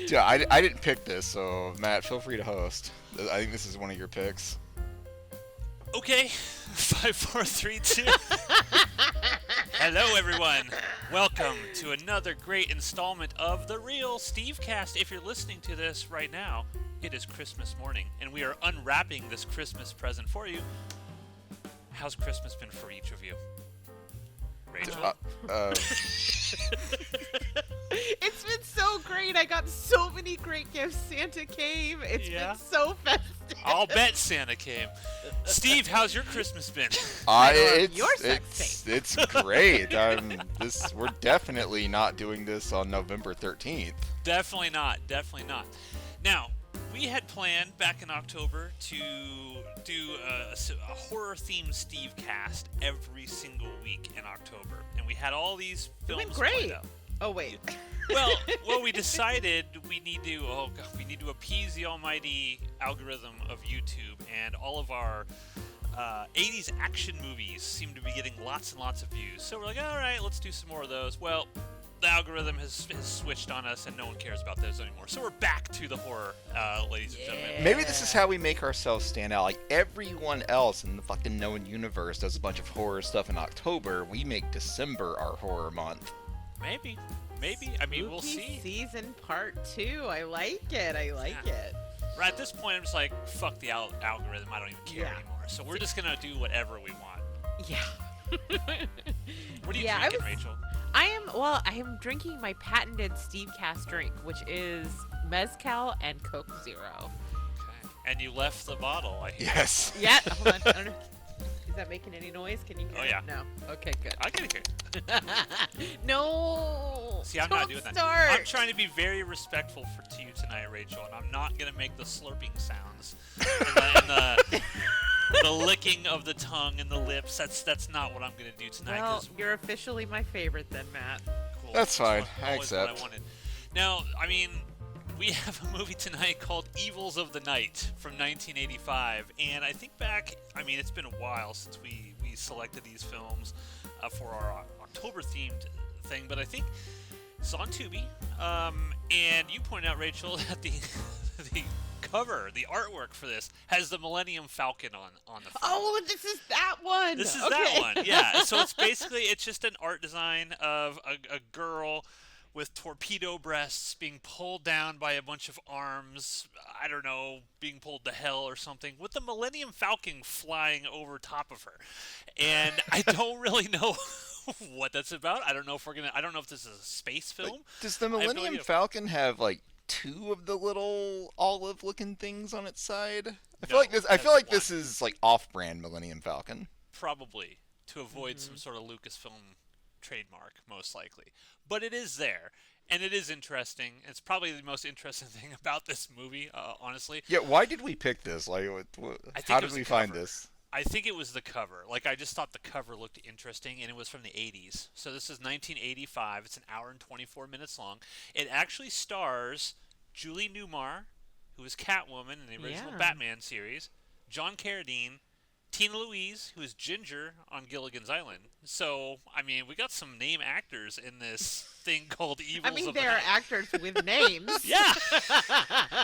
Yeah, I didn't pick this, so Matt, feel free to host. I think this is one of your picks. Okay, 5, 4, 3, 2. Hello, everyone. Welcome to another great installment of the real Stevecast. If you're listening to this right now, it is Christmas morning, and we are unwrapping this Christmas present for you. How's Christmas been for each of you? Rachel? It's been so great. I got so many great gifts. Santa came. It's been so festive. I'll bet Santa came. Steve, how's your Christmas been? It's great. We're definitely not doing this on November 13th. Definitely not. Now, we had planned back in October to do a horror-themed Stevecast every single week in October, and we had all these films. It went great. Oh wait. Well, we decided we need to appease the almighty algorithm of YouTube, and all of our 80s action movies seem to be getting lots and lots of views. So we're like, all right, let's do some more of those. Well, the algorithm has switched on us, and no one cares about those anymore. So we're back to the horror, ladies and gentlemen. Maybe this is how we make ourselves stand out. Like everyone else in the fucking known universe does a bunch of horror stuff in October. We make December our horror month. Maybe. I mean, we'll see. Season part 2. I like it. Right at this point, I'm just like, fuck the algorithm. I don't even care anymore. So we're just gonna do whatever we want. Yeah. What are you drinking, Rachel? I am drinking my patented Stevecast drink, which is Mezcal and Coke Zero. Okay. And you left the bottle, I hear. Yes. Yeah, hold on. I don't know. Is that making any noise? Can you hear it? Yeah. No. Okay, good. I can hear it. No. See, I'm not doing that. I'm trying to be very respectful to you tonight, Rachel, and I'm not going to make the slurping sounds and the licking of the tongue and the lips. That's not what I'm going to do tonight. Well, you're officially my favorite then, Matt. Cool. That's fine. I accept. What I wanted. Now, I mean, we have a movie tonight called EVILS of the Night from 1985, and I think it's been a while since we selected these films for our October-themed thing, but I think it's on Tubi, and you pointed out, Rachel, that the cover, the artwork for this, has the Millennium Falcon on the front. Oh, this is that one! That one, yeah. So it's just an art design of a girl with torpedo breasts being pulled down by a bunch of arms, I don't know, being pulled to hell or something, with the Millennium Falcon flying over top of her. And I don't really know what that's about. I don't know if this is a space film. Like, does the Millennium Falcon have like 2 of the little olive-looking things on its side? I feel like this is like off-brand Millennium Falcon. Probably to avoid some sort of Lucasfilm trademark, most likely. But it is there, and it is interesting. It's probably the most interesting thing about this movie, honestly. Yeah, why did we pick this? Like, how did we find this? I think it was the cover. Like, I just thought the cover looked interesting, and it was from the 80s. So this is 1985. It's an hour and 24 minutes long. It actually stars Julie Newmar, who was Catwoman in the original Batman series, John Carradine, Tina Louise, who is Ginger on Gilligan's Island. So, I mean, we got some name actors in this thing called EVILS of the Night. I mean, they're actors with names. Yeah.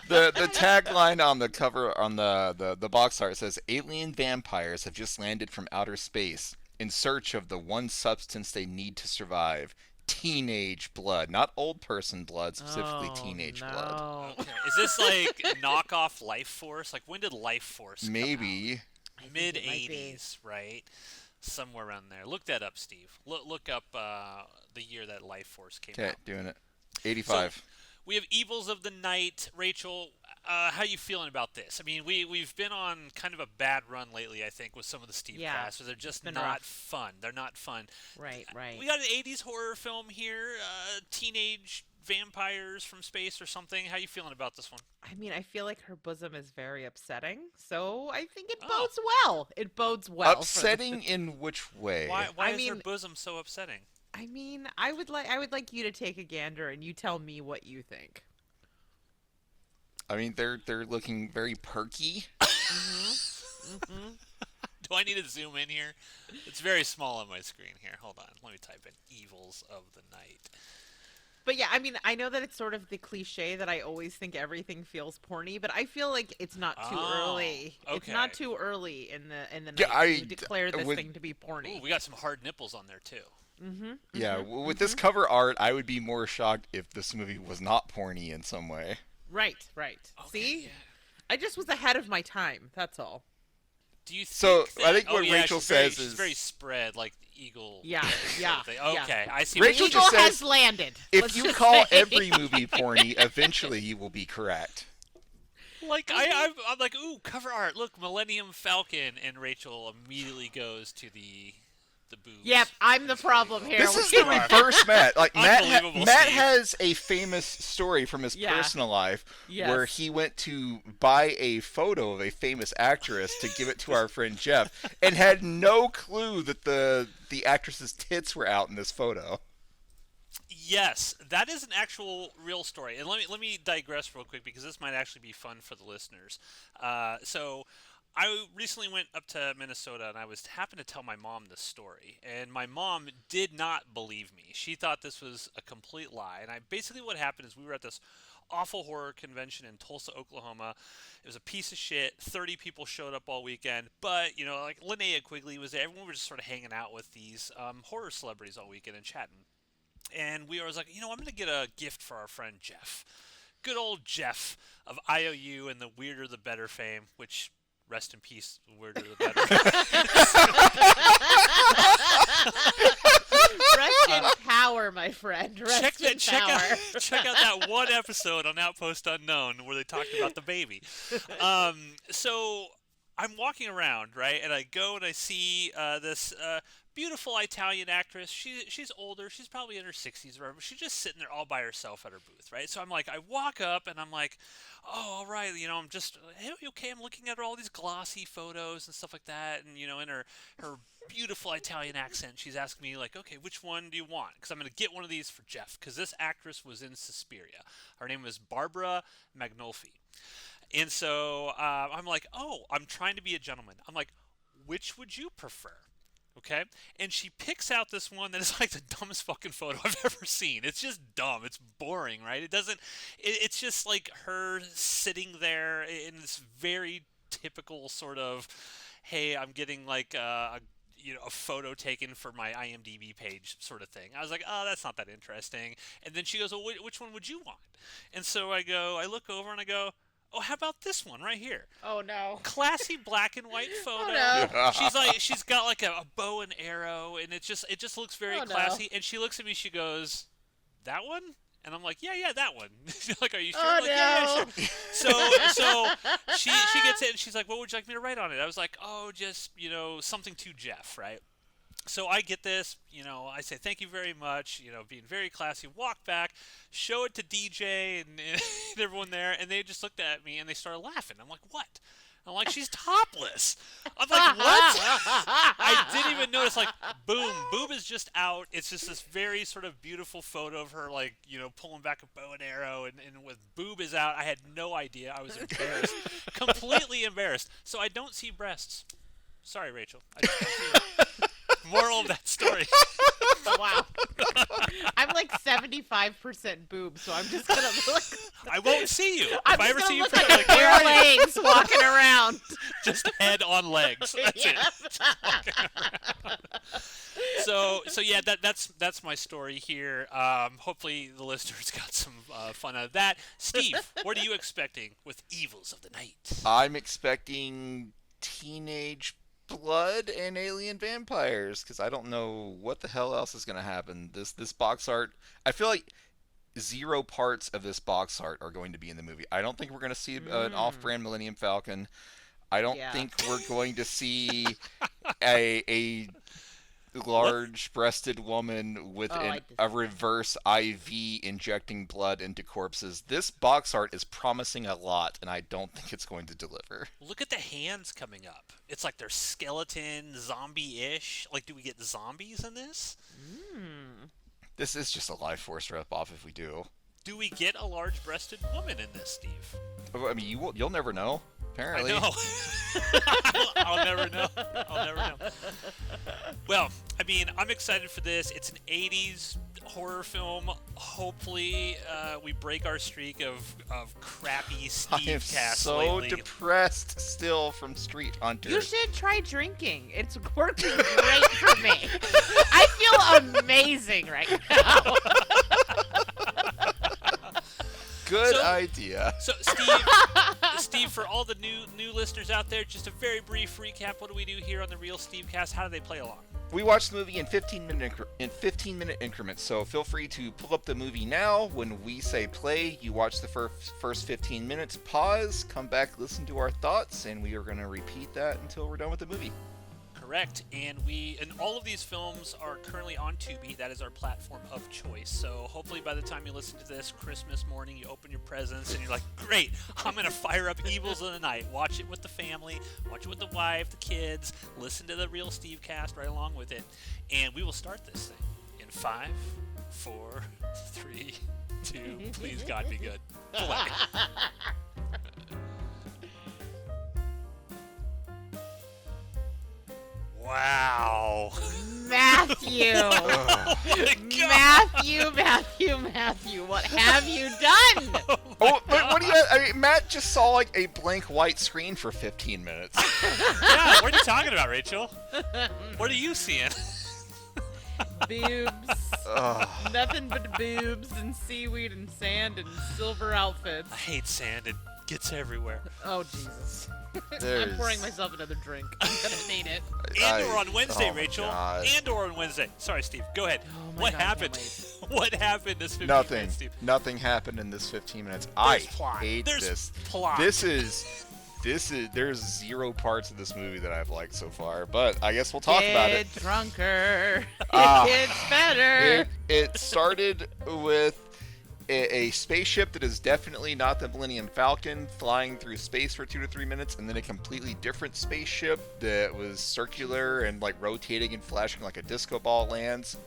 The tagline on the cover, on the box art, says, "Alien vampires have just landed from outer space in search of the one substance they need to survive. Teenage blood." Not old person blood, specifically teenage blood. Okay. Is this like knockoff Life Force? Like, when did Life Force come Maybe. out? Mid-80s, right? Somewhere around there. Look that up, Steve. Look up the year that Life Force came out. Okay, doing it. 85. So, we have EVILS of the Night. Rachel, how are you feeling about this? I mean, we've been on kind of a bad run lately, I think, with some of the Stevecasts. They're just not fun. They're not fun. Right. We got an 80s horror film here, teenage vampires from space or something. How are you feeling about this one? I mean, I feel like her bosom is very upsetting, so I think it bodes well. It bodes well. Upsetting in which way? Why is her bosom so upsetting? I mean, I would like you to take a gander and you tell me what you think. I mean, they're looking very perky. Do I need to zoom in here? It's very small on my screen here. Hold on. Let me type in Evils of the Night. But yeah, I mean, I know that it's sort of the cliche that I always think everything feels porny, but I feel like it's not too early. Okay. It's not too early in the Yeah, night to declare this thing to be porny. Ooh, we got some hard nipples on there too. Yeah, with this cover art, I would be more shocked if this movie was not porny in some way. Right. Okay, See? yeah. I just was ahead of my time, that's all. Do you think So, that, I think what Rachel says she's is... very spread, like the eagle. Yeah. thing. Yeah. Okay, I see. Rachel The eagle just says, has landed. If let's you just call say. every movie porny, eventually you will be correct. Like I'm like, ooh, cover art. Look, Millennium Falcon, and Rachel immediately goes to the boobs. Yep, I'm the problem here. This is the reverse Matt. Like Unbelievable, Matt Steve. has a famous story from his personal life where he went to buy a photo of a famous actress to give it to our friend Jeff, and had no clue that the actress's tits were out in this photo. Yes, that is an actual real story. And let me digress real quick because this might actually be fun for the listeners. So I recently went up to Minnesota and I happened to tell my mom this story. And my mom did not believe me. She thought this was a complete lie. And basically what happened is we were at this awful horror convention in Tulsa, Oklahoma. It was a piece of shit. 30 people showed up all weekend. But, you know, like Linnea Quigley was there. Everyone was just sort of hanging out with these horror celebrities all weekend and chatting. And we was like, you know, I'm going to get a gift for our friend Jeff. Good old Jeff of IOU and the Weirder the Better fame, which, rest in peace, the Weirder the Better. Rest in power, my friend. Rest in power. Check out that one episode on Outpost Unknown where they talked about the baby. So I'm walking around, right, and I go and I see this beautiful Italian actress. She's older. She's probably in her 60s or whatever. She's just sitting there all by herself at her booth, right? So I'm like, I walk up and I'm like, oh, all right, you know, I'm just, hey, okay, I'm looking at all these glossy photos and stuff like that. And, you know, in her beautiful Italian accent, she's asking me, like, okay, which one do you want? Because I'm going to get one of these for Jeff, because this actress was in Suspiria. Her name was Barbara Magnolfi. And so I'm like, oh, I'm trying to be a gentleman. I'm like, which would you prefer? Okay? And she picks out this one that is like the dumbest fucking photo I've ever seen. It's just dumb. It's boring, right? It's just like her sitting there in this very typical sort of, hey, I'm getting like a photo taken for my IMDb page sort of thing. I was like, oh, that's not that interesting. And then she goes, well, which one would you want? And so I look over and I go, oh, how about this one right here? Oh no! Classy black and white photo. Oh, no. She's got like a bow and arrow, and it just looks very classy. No. And she looks at me, she goes, "That one?" And I'm like, "Yeah, that one." She's like, "Are you sure?" Oh, I'm like, no. Yeah, sure. So she gets it, and she's like, "What would you like me to write on it?" I was like, "Oh, just something to Jeff, right?" So I get this, I say thank you very much, being very classy, walk back, show it to DJ and everyone there, and they just looked at me and they started laughing. I'm like, what? I'm like, she's topless. I'm like, what? I didn't even notice, like, boom, boob is just out. It's just this very sort of beautiful photo of her, like, pulling back a bow and arrow, and with boob is out. I had no idea. I was embarrassed, completely embarrassed. So I don't see breasts. Sorry, Rachel. I just don't see them. Moral of that story. Wow. I'm like 75% boob, so I'm just gonna look. I won't see you. I'm if I ever just see gonna you, look like a pair of legs walking around. just head on legs. That's it. Just walking around. So yeah, that's my story here. Hopefully the listeners got some fun out of that. Steve, what are you expecting with Evils of the Night? I'm expecting teenage blood and alien vampires, because I don't know what the hell else is going to happen. This box art, I feel like 0 parts of this box art are going to be in the movie. I don't think we're going to see an off-brand Millennium Falcon. I don't think we're going to see a large-breasted woman with a reverse IV injecting blood into corpses. This box art is promising a lot, and I don't think it's going to deliver. Look at the hands coming up. It's like they're skeleton, zombie-ish. Like, do we get zombies in this? This is just a Life Force rip-off if we do. Do we get a large-breasted woman in this, Steve? I mean, you'll never know, apparently. I know. I'll never know. I'll never know. Well, I mean, I'm excited for this. It's an 80s horror film. Hopefully, we break our streak of crappy I am Stevecast so lately. depressed still from Street Hunter. You should try drinking. It's working great for me. I feel amazing right now. Good So- idea. So, Steve, for all the new listeners out there, just a very brief recap. What do we do here on the Real Stevecast? How do they play along? We watch the movie in 15-minute increments, so feel free to pull up the movie now. When we say play, you watch the first 15 minutes, pause, come back, listen to our thoughts, and we are going to repeat that until we're done with the movie. Correct, and all of these films are currently on Tubi. That is our platform of choice. So hopefully by the time you listen to this Christmas morning, you open your presents and you're like, great, I'm gonna fire up Evils of the Night. Watch it with the family, watch it with the wife, the kids, listen to the Real Stevecast right along with it, and we will start this thing in 5, 4, 3, 2. Please God be good. Play. Wow. Matthew. Oh my God. Matthew, what have you done? Oh, but what do you? I mean, Matt just saw like a blank white screen for 15 minutes. Yeah, what are you talking about, Rachel? What are you seeing? Boobs. Ugh. Nothing but boobs and seaweed and sand and silver outfits. I hate sand. It gets everywhere. Oh, Jesus. There's- I'm pouring myself another drink. I'm gonna need it. And/or on Wednesday, oh my Rachel. God. And/or on Wednesday. Sorry, Steve. Go ahead. Oh my What God, I can't happened? wait. What happened this 15 Nothing. minutes, Steve? Nothing happened in this 15 minutes. There's I plot. hate There's this. plot. This is. There's 0 parts of this movie that I've liked so far, but I guess we'll talk about it. Get drunker. Ah. It gets better. It started with a spaceship that is definitely not the Millennium Falcon flying through space for 2 to 3 minutes, and then a completely different spaceship that was circular and like rotating and flashing like a disco ball lands.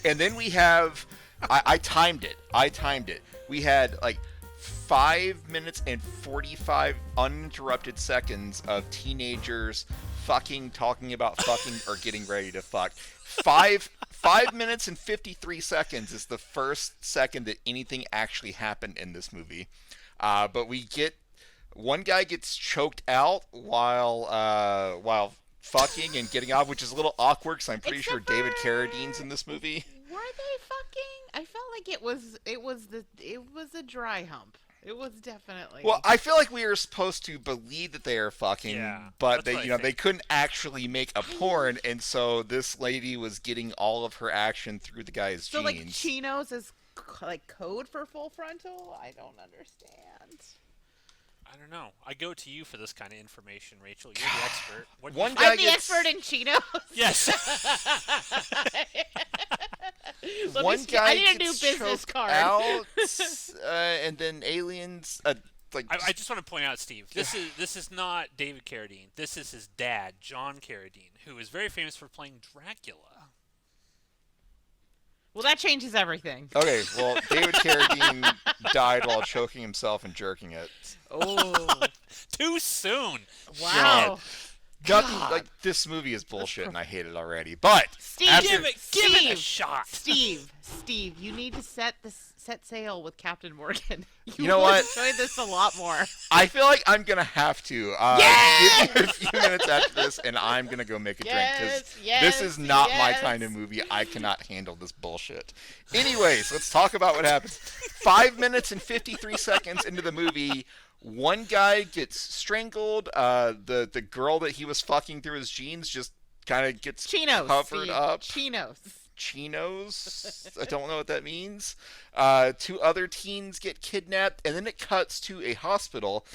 And then we have, I timed it. We had like 5 minutes and 45 uninterrupted seconds of teenagers fucking, talking about fucking, or getting ready to fuck. 5 minutes and 53 seconds is the first second that anything actually happened in this movie. But we get, one guy gets choked out while fucking and getting off, which is a little awkward because I'm pretty sure Except David for- Carradine's in this movie. Were they fucking? I felt like it was a dry hump. It was definitely. Well, I feel like we were supposed to believe that they are fucking, Yeah, but that's they, what I you know, they think. couldn't actually make a porn, and so this lady was getting all of her action through the guy's so jeans. like chinos is like code for full frontal. I don't understand. I don't know. I go to you for this kind of information, Rachel. You're the expert. What do you One think? guy I'm the gets- expert in chinos. Yes. One guy I need a new gets business choked card. out, and then aliens, like I just want to point out, Steve. This is not David Carradine. This is his dad, John Carradine, who is very famous for playing Dracula. Well, that changes everything. Okay, well, David Carradine died while choking himself and jerking it. Oh, Too soon. wow. Nothing, God. like, this movie is bullshit and I hate it already. But Steve, after- Give it a Steve, shot. Steve, you need to set sail with Captain Morgan. You know will what? enjoy this a lot more. I feel like I'm gonna have to Yes! give me a few minutes after this, and I'm gonna go make a drink because Yes, this is not my yes. kind of movie. I cannot handle this bullshit. Anyways, let's talk about what happens. 5 minutes and 53 seconds into the movie, one guy gets strangled. The girl that he was fucking through his jeans just kind of gets Chinos. covered Steve. up. Chinos. I don't know what that means. 2 other teens get kidnapped, and then it cuts to a hospital,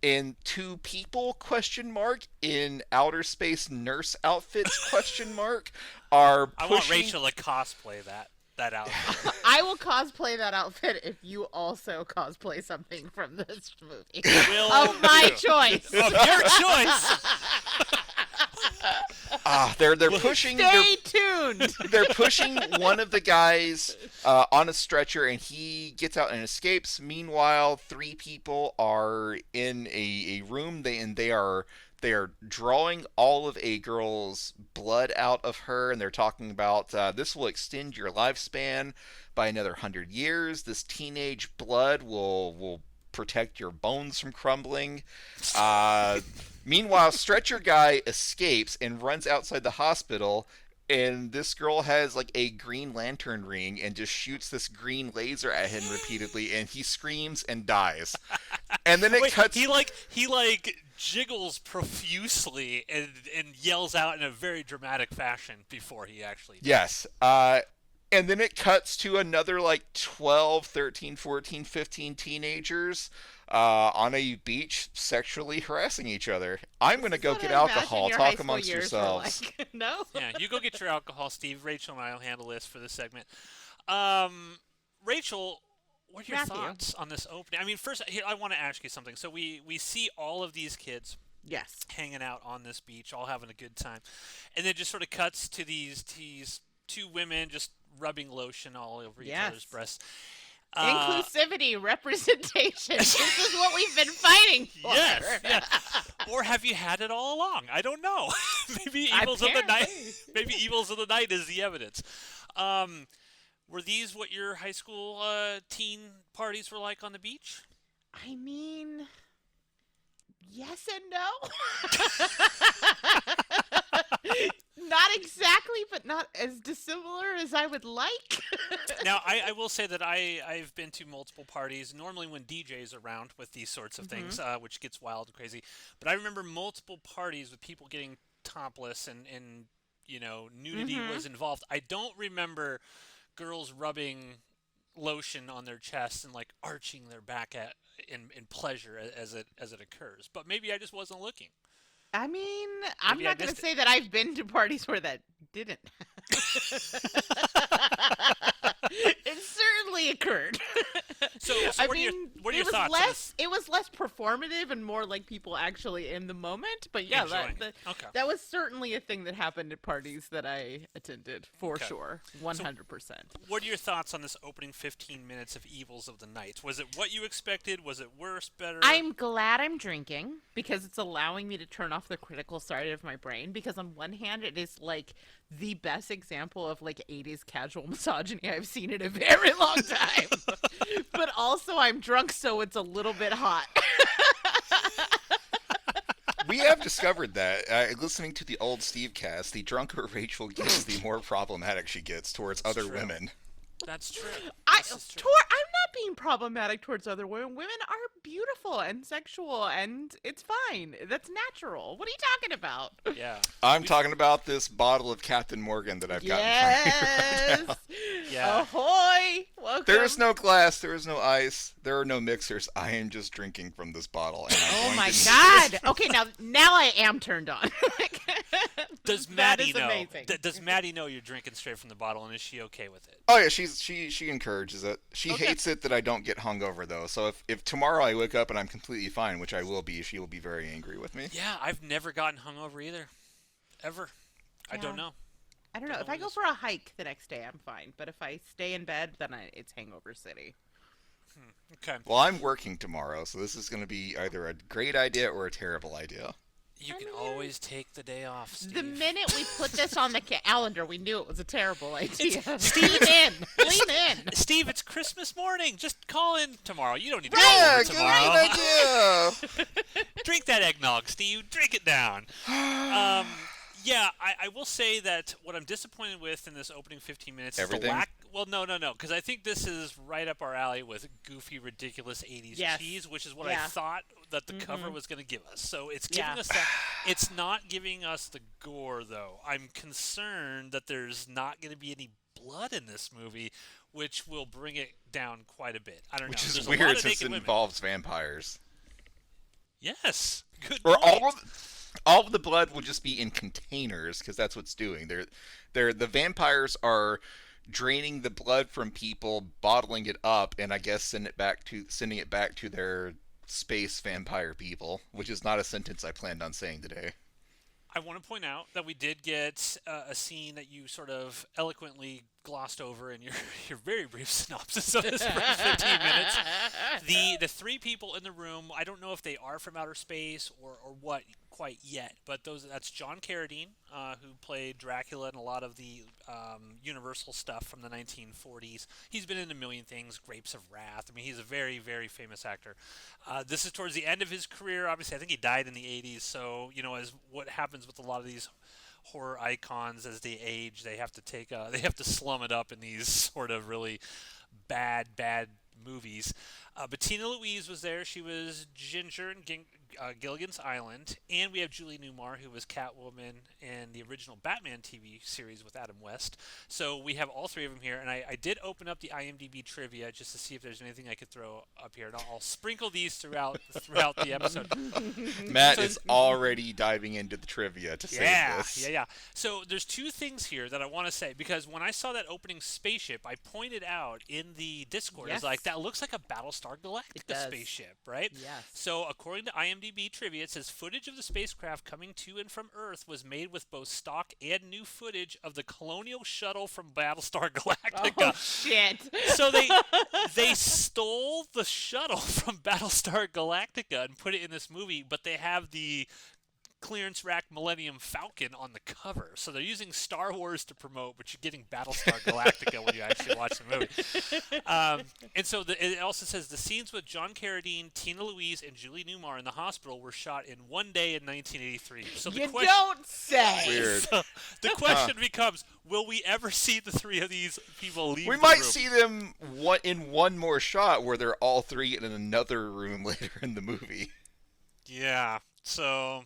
and 2 people in outer space nurse outfits are I pushing. want Rachel to cosplay that out. I will cosplay that outfit if you also cosplay something from this movie. Will Of my do. choice. Of your choice. They're pushing. Stay tuned. They're pushing one of the guys on a stretcher, and he gets out and escapes. Meanwhile, 3 people are in a room. They are they're drawing all of a girl's blood out of her, and they're talking about this will extend your lifespan by another 100 years. This teenage blood will protect your bones from crumbling. Meanwhile, Stretcher Guy escapes and runs outside the hospital, and this girl has like a Green Lantern ring and just shoots this green laser at him repeatedly, and he screams and dies. And then it cuts. He jiggles profusely and yells out in a very dramatic fashion before he actually dies. Yes. And then it cuts to another like 12, 13, 14, 15 teenagers on a beach sexually harassing each other. I'm going to go get alcohol. Talk amongst yourselves. Like. No? Yeah, you go get your alcohol, Steve. Rachel and I will handle this for this segment. Rachel, what are your thoughts on this opening? I mean, first, here, I want to ask you something. So we see all of these kids hanging out on this beach, all having a good time. And then it just sort of cuts to these two women just rubbing lotion all over each other's breasts. Inclusivity, representation. This is what we've been fighting for. Yes, yes. Or have you had it all along? I don't know. Maybe Evils of the Night. Maybe Evils of the Night is the evidence. Were these what your high school teen parties were like on the beach? I mean, yes and no. Not exactly, but not as dissimilar as I would like. Now, I will say that I've been to multiple parties, normally when DJ's around with these sorts of things, which gets wild and crazy. But I remember multiple parties with people getting topless and you know, nudity was involved. I don't remember girls rubbing lotion on their chests and like arching their back in pleasure as it occurs. But maybe I just wasn't looking. I mean, I'm not going to say that I've been to parties where that didn't. It certainly occurred. So what are your thoughts? It was less performative and more like people actually in the moment. But yeah, that was certainly a thing that happened at parties that I attended for sure, 100%. So what are your thoughts on this opening 15 minutes of Evils of the Night? Was it what you expected? Was it worse, better? I'm glad I'm drinking because it's allowing me to turn off the critical side of my brain. Because on one hand, it is like the best example of like 80s casual misogyny I've seen in a very long time. But also I'm drunk, so it's a little bit hot. We have discovered that listening to the old Stevecast, the drunker Rachel gets, the more problematic she gets towards other women. That's true. I'm not being problematic towards other women. Women are beautiful and sexual, and it's fine. That's natural. What are you talking about? Yeah. I'm talking about this bottle of Captain Morgan that I've got in front of me right now. Yeah. Ahoy! Welcome. There is no glass. There is no ice. There are no mixers. I am just drinking from this bottle. And I'm my God! Okay, now I am turned on. Does Maddie know? Does Maddie know you're drinking straight from the bottle, and is she okay with it? Oh yeah, she encourages it. She hates it that I don't get hungover though. So if tomorrow I wake up and I'm completely fine, which I will be, she will be very angry with me. Yeah, I've never gotten hungover either, ever. Yeah. I don't know. I don't know. If I go for a hike the next day, I'm fine. But if I stay in bed, then it's hangover city. Okay. Well, I'm working tomorrow, so this is going to be either a great idea or a terrible idea. You can always take the day off, Steve. The minute we put this on the calendar, we knew it was a terrible idea. Lean in. Steve, it's Christmas morning. Just call in tomorrow. You don't need to call in tomorrow. Great idea. Drink that eggnog, Steve. Drink it down. Yeah, I will say that what I'm disappointed with in this opening 15 minutes is the lack. Well, no, because I think this is right up our alley with goofy, ridiculous 80s cheese, which is what I thought that the cover was going to give us. So it's giving us that. It's not giving us the gore, though. I'm concerned that there's not going to be any blood in this movie, which will bring it down quite a bit. I don't know. Which is weird since it involves vampires. Yes. Good or point. All of the blood will just be in containers because that's what's doing. The vampires are draining the blood from people, bottling it up, and I guess sending it back to their space vampire people, which is not a sentence I planned on saying today. I want to point out that we did get a scene that you sort of eloquently glossed over in your very brief synopsis of this first 15 minutes. The three people in the room, I don't know if they are from outer space or what quite yet, but that's John Carradine, who played Dracula in a lot of the Universal stuff from the 1940s. He's been in a million things, Grapes of Wrath. I mean, he's a very, very famous actor. This is towards the end of his career. Obviously, I think he died in the 80s, so, as what happens with a lot of these horror icons as they age, they have to slum it up in these sort of really bad movies. But Tina Louise was there. She was Ginger in Gilligan's Island. And we have Julie Newmar, who was Catwoman in the original Batman TV series with Adam West. So we have all three of them here. And I did open up the IMDb trivia just to see if there's anything I could throw up here. And I'll sprinkle these throughout the episode. Matt is already diving into the trivia to say this. Yeah. So there's two things here that I want to say. Because when I saw that opening spaceship, I pointed out in the Discord, I was like, that looks like a Battlestar Galactica spaceship, right? Yes. So according to IMDb trivia, it says footage of the spacecraft coming to and from Earth was made with both stock and new footage of the Colonial Shuttle from Battlestar Galactica. Oh, shit. So they stole the shuttle from Battlestar Galactica and put it in this movie, but they have the clearance rack Millennium Falcon on the cover. So they're using Star Wars to promote, but you're getting Battlestar Galactica when you actually watch the movie. And so it also says the scenes with John Carradine, Tina Louise, and Julie Newmar in the hospital were shot in one day in 1983. So the question, don't say. Weird. So the question becomes, will we ever see the three of these people leave We the might room? see them in one more shot where they're all three in another room later in the movie. Yeah. So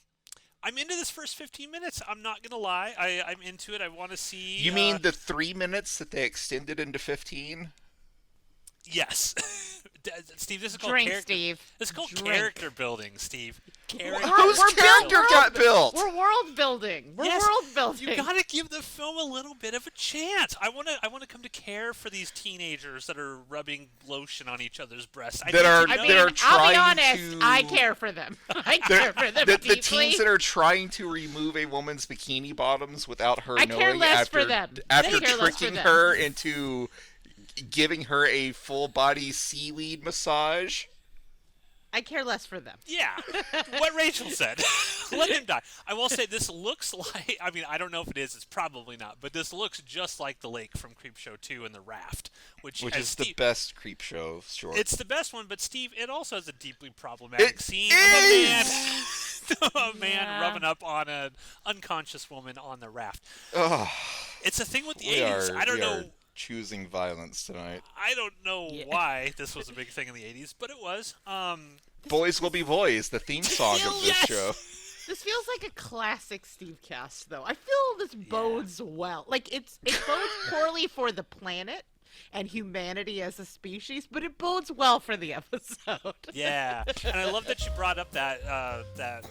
I'm into this first 15 minutes. I'm not going to lie. I'm into it. I want to see... You mean the 3 minutes that they extended into 15? Yes. Steve, this is called Drink, character... Steve. This is called Drink. character building, Steve. Character Whose we're character got built? We're world building. We're Yes, world building. You got to give the film a little bit of a chance. I want to come to care for these teenagers that are rubbing lotion on each other's breasts. That are I mean, that are I'll be trying honest. to... I care for them. I care for them the deeply. teens that are trying to remove a woman's bikini bottoms without her I knowing care less after, for them. after I care less for tricking them. her into giving her a full body seaweed massage. I care less for them. Yeah, what Rachel said. Let him die. I will say this looks like, I mean, I don't know if it is, it's probably not, but this looks just like the lake from Creepshow 2 and the raft. Which is Steve, the best creep show short. It's the best one, but Steve, it also has a deeply problematic It scene is! of a man Yeah. rubbing up on an unconscious woman on the raft. Oh, It's a thing with the we 80s. are, I don't we know. are choosing violence tonight. I don't know Yeah. why this was a big thing in the 80s, but it was. Boys Will Be Boys, the theme song of this Yes! show. This feels like a classic Stevecast, though. I feel this bodes well. Like, it bodes poorly for the planet and humanity as a species, but it bodes well for the episode. Yeah, and I love that you brought up that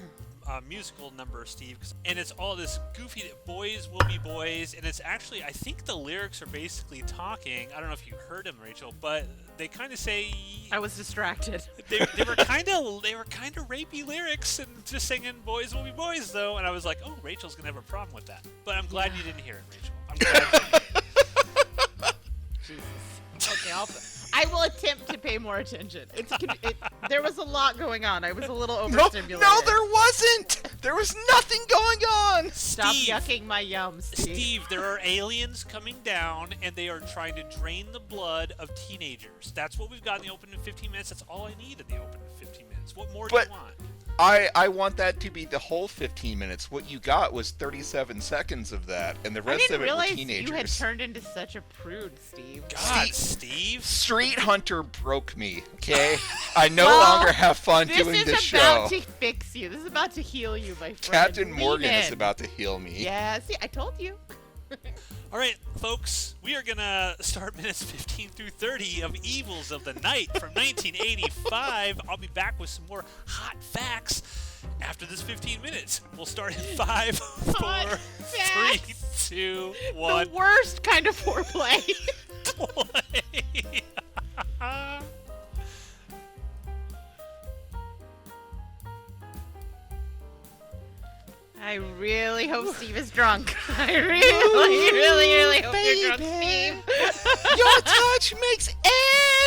musical number, Steve, and it's all this goofy boys will be boys, and it's actually, I think the lyrics are basically talking, I don't know if you heard them, Rachel, but they kind of say I was distracted. they were kind of rapey lyrics and just singing boys will be boys though, and I was like, oh, Rachel's gonna have a problem with that, but I'm glad you didn't hear it, Rachel. I'm glad you didn't hear it. Jesus. Okay, I will attempt to pay more attention. There was a lot going on. I was a little overstimulated. No, there wasn't. There was nothing going on. Stop Steve, yucking my yums, Steve. Steve, there are aliens coming down, and they are trying to drain the blood of teenagers. That's what we've got in the opening 15 minutes. That's all I need in the opening 15 minutes. What more do But- you want? I want that to be the whole 15 minutes. What you got was 37 seconds of that, and the I rest didn't of it were realize teenagers. you had turned into such a prude, Steve. God, Steve. Street Hunter broke me, okay? I no Well, longer have fun This doing is this about show. to fix you. This is about to heal you, my friend. Captain Lean Morgan is in. about to heal me. Yeah, see, I told you. All right, folks, we are going to start minutes 15 through 30 of Evils of the Night from 1985. I'll be back with some more hot facts after this 15 minutes. We'll start in 5, 4, Hot 3, facts. 2, The 1, worst kind of foreplay. play. I really hope Steve is drunk. I really hope you're drunk, Steve. Your touch makes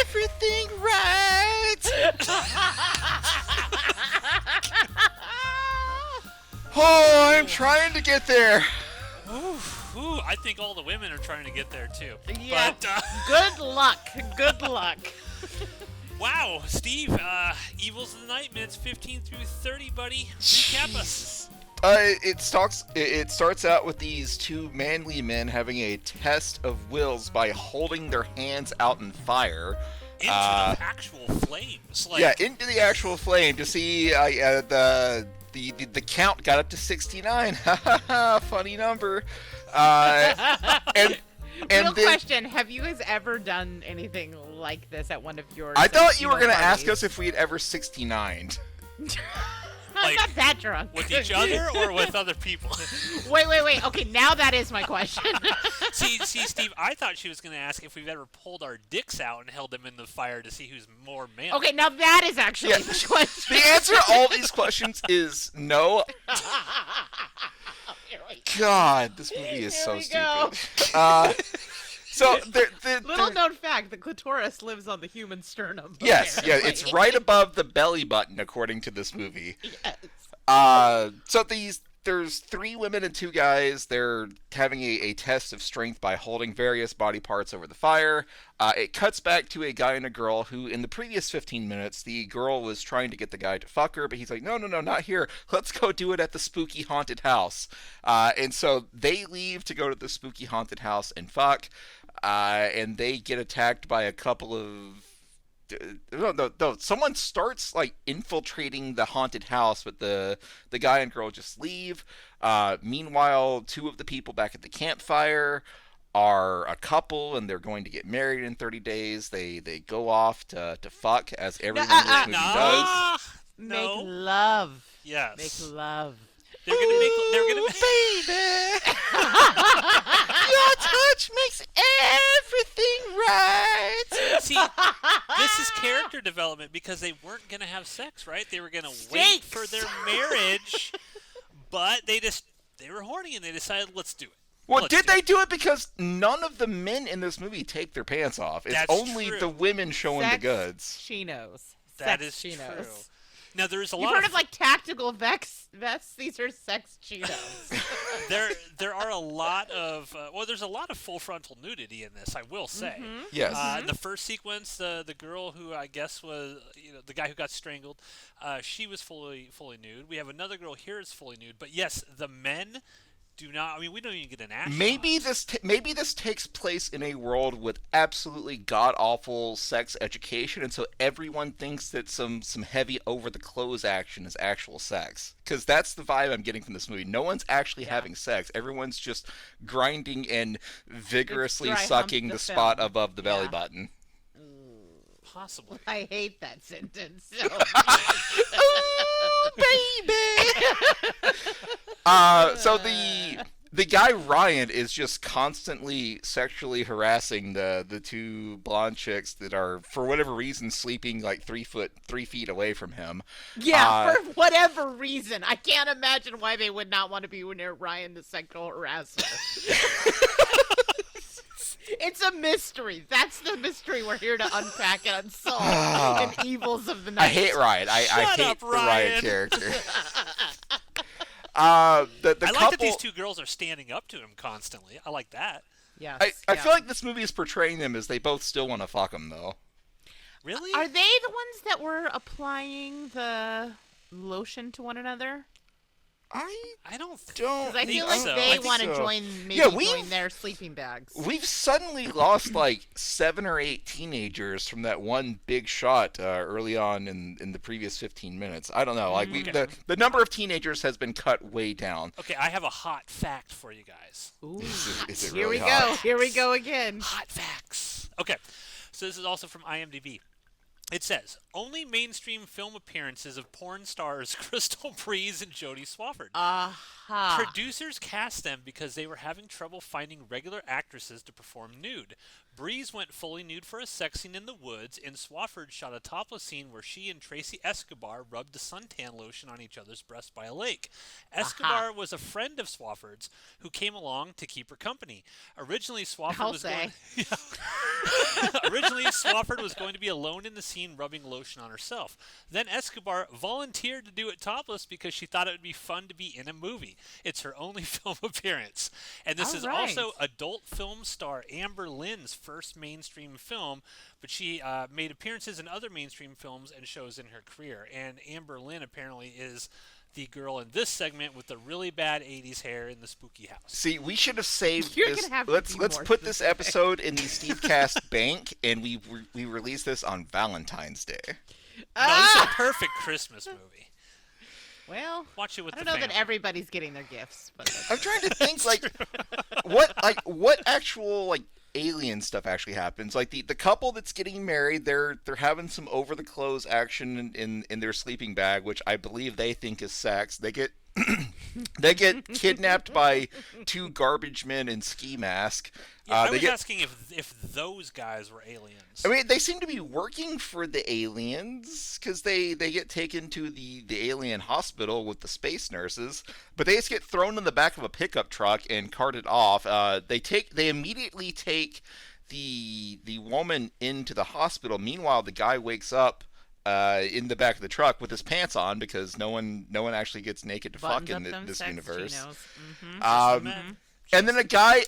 everything right. Oh, I'm trying to get there. Ooh, I think all the women are trying to get there too. Yeah. But, Good luck. Good luck. wow, Steve, Evils of the Night, minutes 15 through 30, buddy. Recap us. It starts out with these two manly men having a test of wills by holding their hands out in fire. Into the actual flames. Like, Yeah, into the actual flame to see the count got up to 69. Funny number. And Real then, question: have you guys ever done anything like this at one of your? I thought you were gonna parties? ask us if we had ever 69'd. I'm Like, not that drunk. with each other or with other people? Wait. Okay, now that is my question. see, Steve, I thought she was going to ask if we've ever pulled our dicks out and held them in the fire to see who's more manly. Okay, now that is actually Yeah. the question. The answer to all these questions is no. Here we go. God, this movie is Here so we go. stupid. So Little known fact: the clitoris lives on the human sternum. yes, yeah, apparently. it's right above the belly button according to this movie. Yes. So there's 3 women and 2 guys. They're having a test of strength by holding various body parts over the fire. It cuts back to a guy and a girl who, in the previous 15 minutes, the girl was trying to get the guy to fuck her, but he's like, no, not here. Let's go do it at the spooky haunted house. And so they leave to go to the spooky haunted house and fuck. And they get attacked by a couple of... No. Someone starts like infiltrating the haunted house, but the guy and girl just leave. Meanwhile, 2 of the people back at the campfire are a couple, and they're going to get married in 30 days. They go off to fuck, as everyone in this movie does. Make No. love. Yes. Make love. They're gonna make. Baby, your touch makes everything right. See, this is character development because they weren't gonna have sex, right? They were gonna wait Stakes. for their marriage, but they were horny and they decided, let's do it. Well, Let's did do they it. do it? Because none of the men in this movie take their pants off. It's That's only true. the women showing the Sex goods. chinos. That Sex is chinos. true. Now there's a You've lot heard of like tactical vests? These are sex chinos. there are a lot of there's a lot of full frontal nudity in this, I will say. Yes. In the first sequence, the girl who I guess was the guy who got strangled, she was fully nude. We have another girl here is fully nude, but yes, the men do not. I mean, we don't even get an ass Maybe shot. this takes place in a world with absolutely god awful sex education, and so everyone thinks that some heavy over the clothes action is actual sex. Because that's the vibe I'm getting from this movie. No one's actually having sex. Everyone's just grinding and vigorously dry hump sucking the the spot film. above the belly Yeah. button. Possibly. I hate that sentence so Baby. So the guy Ryan is just constantly sexually harassing the 2 blonde chicks that are, for whatever reason, sleeping like 3 feet away from him. Yeah, for whatever reason. I can't imagine why they would not want to be near Ryan, the sexual harasser. It's a mystery. That's the mystery we're here to unpack and unsolve in Evils of the Night. I hate Ryan. I Shut hate up, the Ryan Ryan. character. The I like couple. that these 2 girls are standing up to him constantly. I like that. Yes, I feel like this movie is portraying them as they both still want to fuck him, though. Really? Are they the ones that were applying the lotion to one another? I don't. Don't. Because I feel think like so. I they think want to so. join, maybe Yeah, we've- join their sleeping bags. We've suddenly lost like 7 or 8 teenagers from that one big shot early on in the previous 15 minutes. I don't know. Like the number of teenagers has been cut way down. Okay, I have a hot fact for you guys. Ooh. Is it Here really we hot? go. Here we go again. Hot facts. Okay, so this is also from IMDb. It says, only mainstream film appearances of porn stars Crystal Breeze and Jodie Swafford. Aha. Producers cast them because they were having trouble finding regular actresses to perform nude. Breeze went fully nude for a sex scene in the woods, and Swafford shot a topless scene where she and Tracy Escobar rubbed the suntan lotion on each other's breasts by a lake. Escobar was a friend of Swafford's who came along to keep her company. Originally, Swafford I'll was say. going... Originally, Swofford was going to be alone in the scene rubbing lotion on herself. Then Escobar volunteered to do it topless because she thought it would be fun to be in a movie. It's her only film appearance. And this is also adult film star Amber Lynn's first mainstream film, but she made appearances in other mainstream films and shows in her career. And Amber Lynn apparently is the girl in this segment with the really bad 80s hair in the spooky house. See, we should have saved You're this. gonna have to Let's be let's more put this specific. episode in the Stevecast bank, and we release this on Valentine's Day. No, this is a perfect Christmas movie. Well, Watch it with I don't the know family. that everybody's getting their gifts, but I'm trying to think what actual alien stuff actually happens. Like the couple that's getting married, they're having some over the clothes action in their sleeping bag, which I believe they think is sex. They get they get kidnapped by two garbage men in ski mask. Yeah, I they was asking if those guys were aliens. I mean, they seem to be working for the aliens because they get taken to the alien hospital with the space nurses, but they just get thrown in the back of a pickup truck and carted off. They immediately take the woman into the hospital. Meanwhile, the guy wakes up in the back of the truck with his pants on because no one actually gets naked to fuck in this universe. And then a guy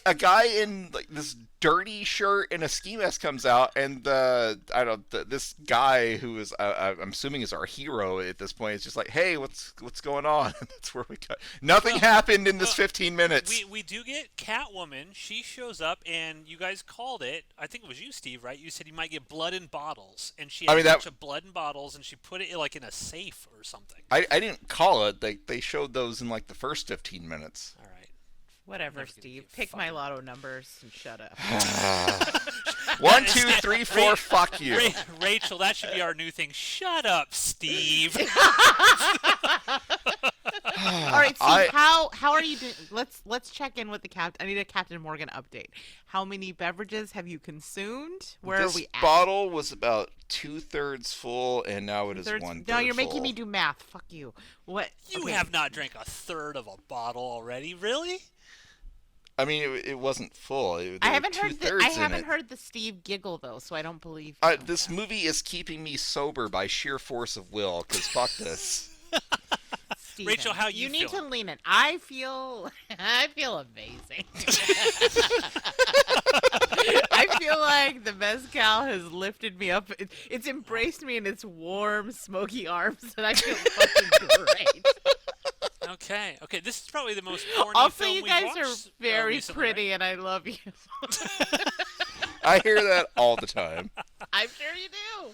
in this dirty shirt and a ski mask comes out, and this guy who is I'm assuming is our hero at this point is just like, hey, what's going on? And that's where we cut. Nothing happened in this 15 minutes. We do get Catwoman. She shows up, and you guys called it. I think it was you, Steve, right? You said you might get blood in bottles, and she had a bunch of blood in bottles, and she put it in a safe or something. I didn't call it. They showed those in the first 15 minutes. All right. whatever, Steve. Pick my lotto numbers and shut up. 1, 2, 3, 4. Fuck you. Rachel, that should be our new thing. Shut up, Steve. All right, Steve. How are you doing? Let's check in with the captain. I need a Captain Morgan update. How many beverages have you consumed? Where are we at? This bottle was about 2/3 full, and now it is 1/3. No, you're making me do math. Fuck you. What? You have not drank a third of a bottle already, really? I mean, it wasn't full. I haven't heard the Steve giggle though, so I don't believe. This movie is keeping me sober by sheer force of will. Cause fuck this. Steven, Rachel, how you need feel? to lean in. I feel amazing. I feel like the mezcal has lifted me up. It's embraced me in its warm, smoky arms, and I feel fucking great. Okay. This is probably the most corny Also, film you we've guys watched, are very recently, pretty, right? and I love you. I hear that all the time. I'm sure you do.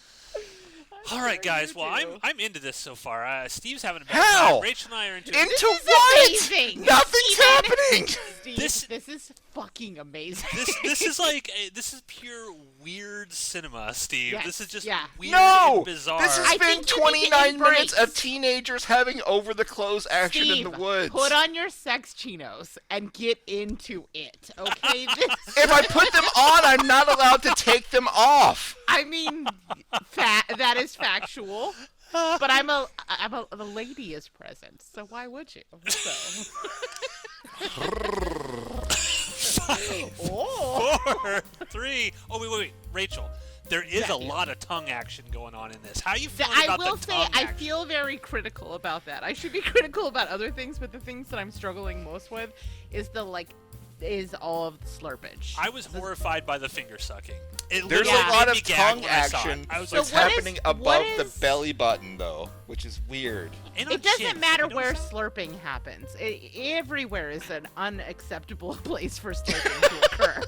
All right, guys. Well, I'm into this so far. Steve's having a bad How? time. Rachel and I are into it. Into is what? amazing. Nothing's happening. Steve, This- this is fucking amazing. This is pure weird cinema, Steve. Yes, This is just yeah. weird No! and bizarre. This has I been think you need to 29 minutes embrace- of teenagers having over-the-clothes action Steve, in the woods. put on your sex chinos and get into it, okay? If I put them on, I'm not allowed to take them off. I mean, that is factual. But the lady is present, so why would you? So. Oh. 4, 3. Oh, wait. Rachel, there is a lot of tongue action going on in this. How are you feeling I about will the say tongue I action? feel very critical about that. I should be critical about other things, but the things that I'm struggling most with is all of the slurpage. I was horrified by the finger sucking. There's literally a lot made of me gag tongue when I saw it. action I was So like, that's what is- happening what above is- the belly button, though, which is weird. and on It doesn't chin. matter You know where something? slurping happens. Everywhere is an unacceptable place for slurping to occur.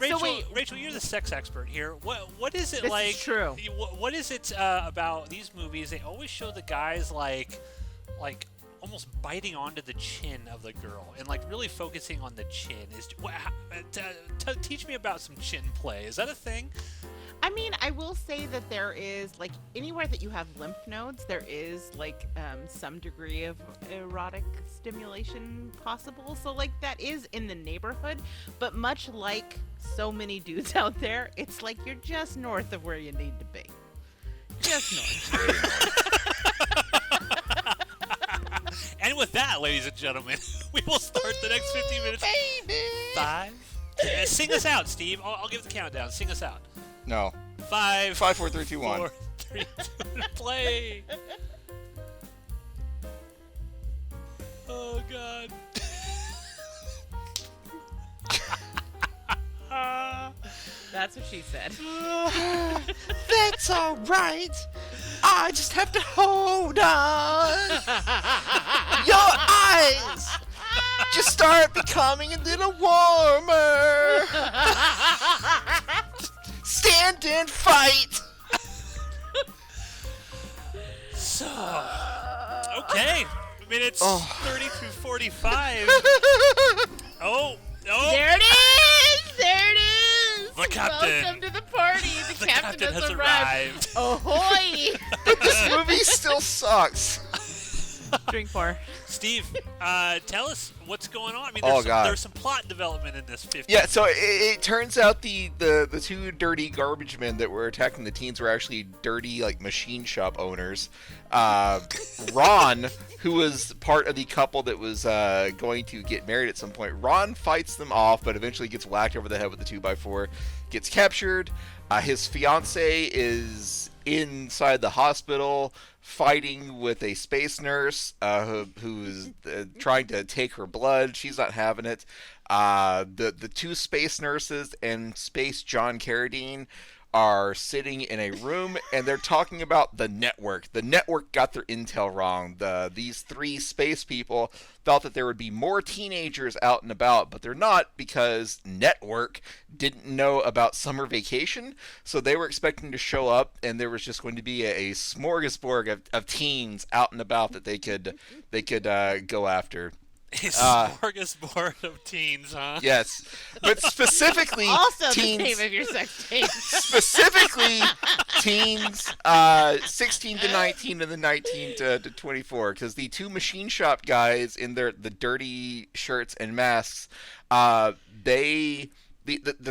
Rachel, wait. Rachel, you're the sex expert here. What is it This is like? true. What is it about these movies? They always show the guys like almost biting onto the chin of the girl and really focusing on the chin. Teach me about some chin play. Is that a thing? I mean, I will say that there is anywhere that you have lymph nodes, there is some degree of erotic stimulation possible. So that is in the neighborhood, but much like so many dudes out there, it's you're just north of where you need to be. Just north. And with that, ladies and gentlemen, we will start the next 15 minutes. Baby. 5, Sing us out, Steve. I'll give the countdown. Sing us out. No. 5, 5, 4, 3, 2, 1. 4, 3, 2, play. Oh God. That's what she said. That's all right. I just have to hold on. Your eyes just start becoming a little warmer. Stand and fight. So, okay. Minutes 30 through 45. Oh. There it is! There it is! The captain. Welcome to the party. The captain has arrived. Ahoy! This movie still sucks. Drink more. Steve, tell us what's going on. I mean, Oh, God. there's some plot development in this 15 Yeah, so minutes. it turns out the two dirty garbage men that were attacking the teens were actually dirty, like, machine shop owners. Ron, who was part of the couple that was going to get married at some point, Ron fights them off, but eventually gets whacked over the head with a 2x4, gets captured. His fiance is inside the hospital fighting with a space nurse who's trying to take her blood. She's not having it. The two space nurses and Space John Carradine are sitting in a room and they're talking about the network. The network got their intel wrong. These three space people thought that there would be more teenagers out and about, but they're not, because network didn't know about summer vacation. So they were expecting to show up and there was just going to be a smorgasbord of teens out and about that they could go after. A smorgasbord of teens, huh? Yes, but specifically Also teens. the name of your sex tape. Specifically, teens 16 to 19 and then 19 to 24, because the two machine shop guys in the dirty shirts and masks, the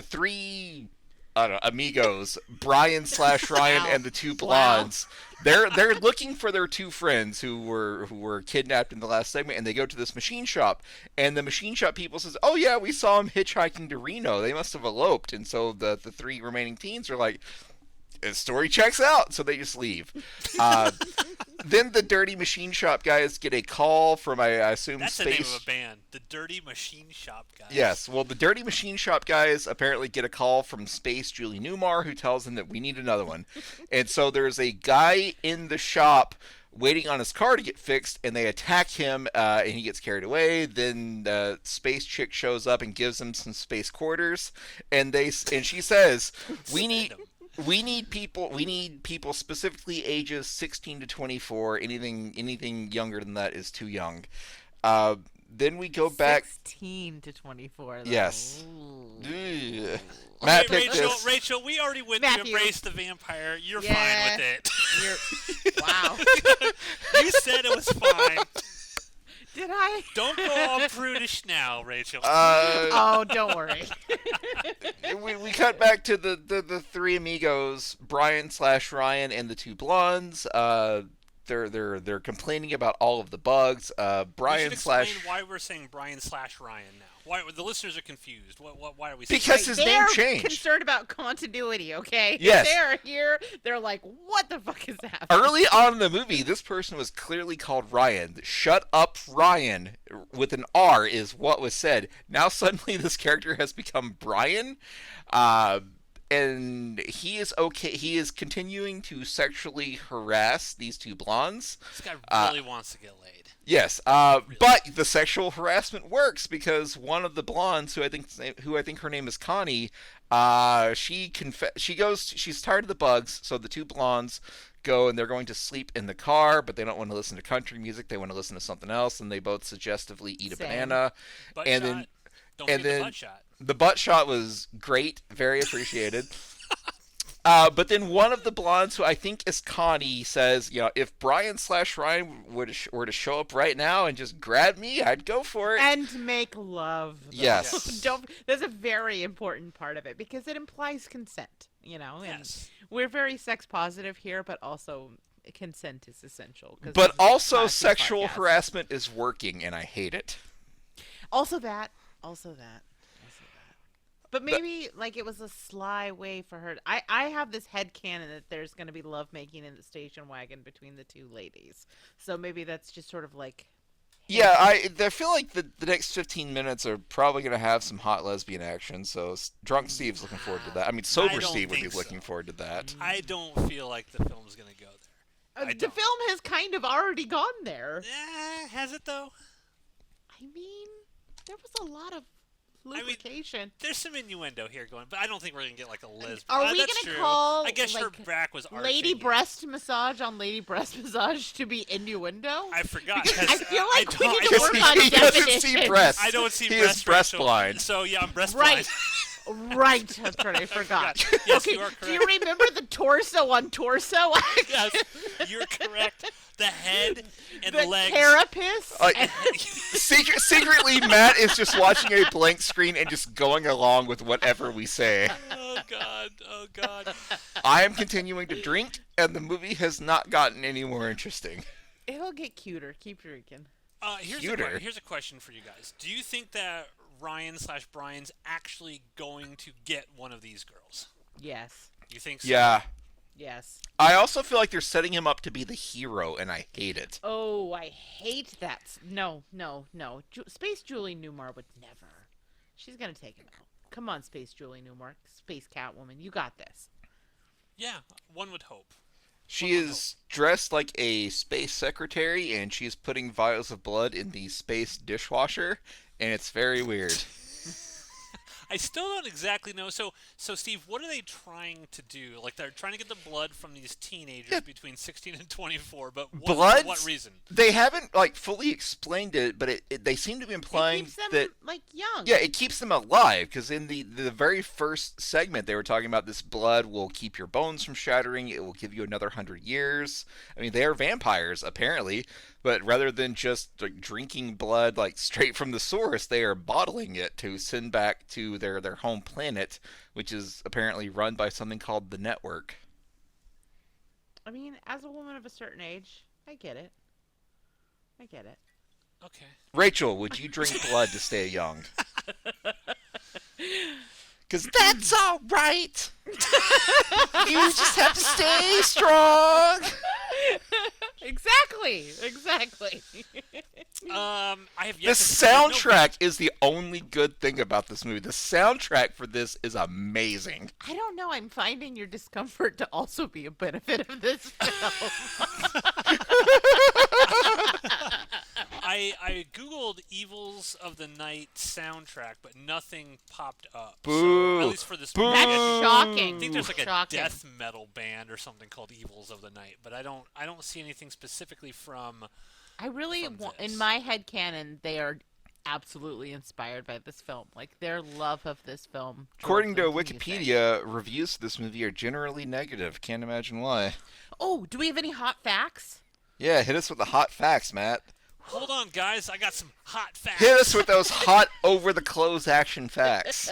three, I don't know, amigos, Brian / Ryan Wow. and the two blondes. They're looking for their two friends who were kidnapped in the last segment, and they go to this machine shop, and the machine shop people says, "Oh yeah, we saw him hitchhiking to Reno. They must have eloped." And so the three remaining teens are like, "His story checks out," so they just leave. Then the dirty machine shop guys get a call from, I assume, That's Space. the name of a band. The Dirty Machine Shop guys. Yes, well, the dirty machine shop guys apparently get a call from Space Julie Newmar, who tells them that we need another one. And so there's a guy in the shop waiting on his car to get fixed, and they attack him, and he gets carried away. Then the space chick shows up and gives him some space quarters, and she says, "We need people specifically ages 16 to 24. Anything younger than that is too young." Then we go back. 16 to 24. Though. Yes. Ooh. Ugh. Matt Hey, picked Rachel, this. Rachel, we already went Matthew. to Embrace the Vampire. You're Yeah. fine with it. Wow. You said it was fine. Did I? Don't go all prudish now, Rachel. Oh, don't worry. We cut back to the three amigos, Brian / Ryan and the two blondes. They're complaining about all of the bugs. We Brian should explain / why we're saying Brian / Ryan now. Why the listeners are confused? Why are we saying Because his name They're changed. concerned about continuity, okay? Yes. They're here. They're like, what the fuck is happening? Early on in the movie, this person was clearly called Ryan. "Shut up, Ryan," with an R is what was said. Now suddenly this character has become Brian, and he is okay. He is continuing to sexually harass these two blondes. This guy really wants to get laid. Yes, but the sexual harassment works because one of the blondes, who I think her name is Connie, she's tired of the bugs, so the two blondes go and they're going to sleep in the car, but they don't want to listen to country music. They want to listen to something else, and they both suggestively eat a Same. banana. Butt And shot. then- Don't and forget then- the butt shot. The butt shot was great, very appreciated. But then one of the blondes, who I think is Connie, says, if Brian / Ryan were to show up right now and just grab me, I'd go for it. And make love. though. Yes. That's a very important part of it because it implies consent, And Yes. we're very sex positive here, but also consent is essential. 'cause But this is a also classy sexual podcast. harassment is working, and I hate it. Also that. But maybe like it was a sly way for her. I have this headcanon that there's going to be lovemaking in the station wagon between the two ladies. So maybe that's just sort of like. Yeah, I feel like the next 15 minutes are probably going to have some hot lesbian action, so Drunk Steve's looking forward to that. I mean, Sober Steve would be looking forward to that. I don't feel like the film's going to go there. The film has kind of already gone there. Has it, though? I mean, there was a lot of lubrication. There's some innuendo here going, but I don't think we're going to get like a lesbian. Are we going to call I guess like, her back was arching. lady breast massage on lady breast massage to be innuendo? I forgot. Because I feel like we need Because to work on he doesn't definitions. see breasts. I don't see he breast. is breast blind. So yeah, I'm breast Right. blind. Right, that's right, I forgot. Yes, okay, you are correct. do you remember the torso on torso? Yes, you're correct. The head and the legs. carapace? Secretly, Matt is just watching a blank screen and just going along with whatever we say. Oh God! Oh God! I am continuing to drink, and the movie has not gotten any more interesting. It'll get cuter. Keep drinking. Here's a question for you guys. Do you think that Ryan/Brian's actually going to get one of these girls? Yes. You think so? Yeah. Yes. I also feel like they're setting him up to be the hero, and I hate it. Oh, I hate that. No. Space Julie Newmar would never. She's going to take him out. Come on, Space Julie Newmar. Space Catwoman. You got this. Yeah, one would hope. She is dressed like a space secretary, and she's putting vials of blood in the space dishwasher, and it's very weird. I still don't exactly know. So Steve, what are they trying to do? Like, they're trying to get the blood from these teenagers between 16 and 24, but for what reason? They haven't fully explained it, but they seem to be implying it keeps them, that young. Yeah, it keeps them alive, because in the very first segment they were talking about this blood will keep your bones from shattering. It will give you another 100 years. I mean, they are vampires apparently. But rather than just drinking blood straight from the source, they are bottling it to send back to their home planet, which is apparently run by something called the Network. I mean, as a woman of a certain age, I get it. Okay. Rachel, would you drink blood to stay young? Because that's all right. You just have to stay strong. Exactly. I have The soundtrack is the only good thing about this movie. The soundtrack for this is amazing. I don't know. I'm finding your discomfort to also be a benefit of this film. I googled "EVILS of the Night" soundtrack, but nothing popped up. Boo. So, at least for this Boo. movie, That's shocking. I think there's like Shocking. a death metal band or something called "EVILS of the Night," but I don't see anything specifically from. I really from want, this. in my head canon, they are absolutely inspired by this film. Like, their love of this film. According to drove them music. Wikipedia, reviews of this movie are generally negative. Can't imagine why. Oh, do we have any hot facts? Yeah, hit us with the hot facts, Matt. Hold on, guys. I got some hot facts. Hit us with those hot, over-the-clothes action facts.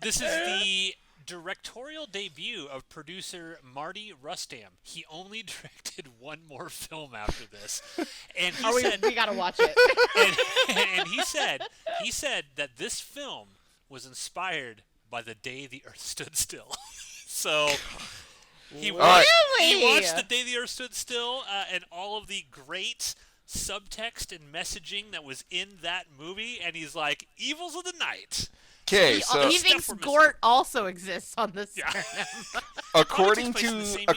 This is the directorial debut of producer Marty Rustam. He only directed one more film after this, and he said we gotta watch it. and he said that this film was inspired by the day the Earth stood still. So. He watched the day the Earth stood still, and all of the great subtext and messaging that was in that movie, and he's like, "Evils of the Night." Okay, so He thinks Gort also exists on this. Yeah. according takes place in the to same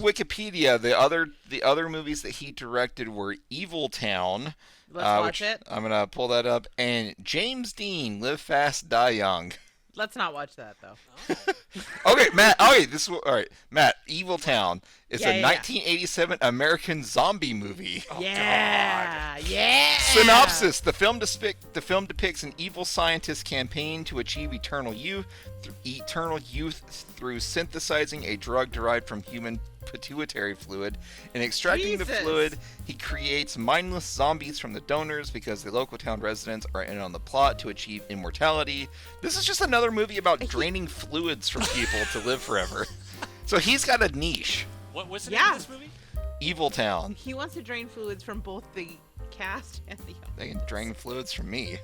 Wikipedia, the other movies that he directed were Evil Town. Let's watch it. I'm gonna pull that up, and James Dean, Live Fast, Die Young. Let's not watch that though. Okay, Matt. Okay, all right, Matt. Evil Town is a Yeah. 1987 American zombie movie. Yeah. Synopsis: The film depicts an evil scientist's campaign to achieve eternal youth through synthesizing a drug derived from human pituitary fluid. In extracting the Jesus. fluid, he creates mindless zombies from the donors because the local town residents are in on the plot to achieve immortality. This is just another movie about draining fluids from people to live forever. So he's got a niche. What was the name of this movie? Evil Town. He wants to drain fluids from both the cast and the They can drain fluids from me.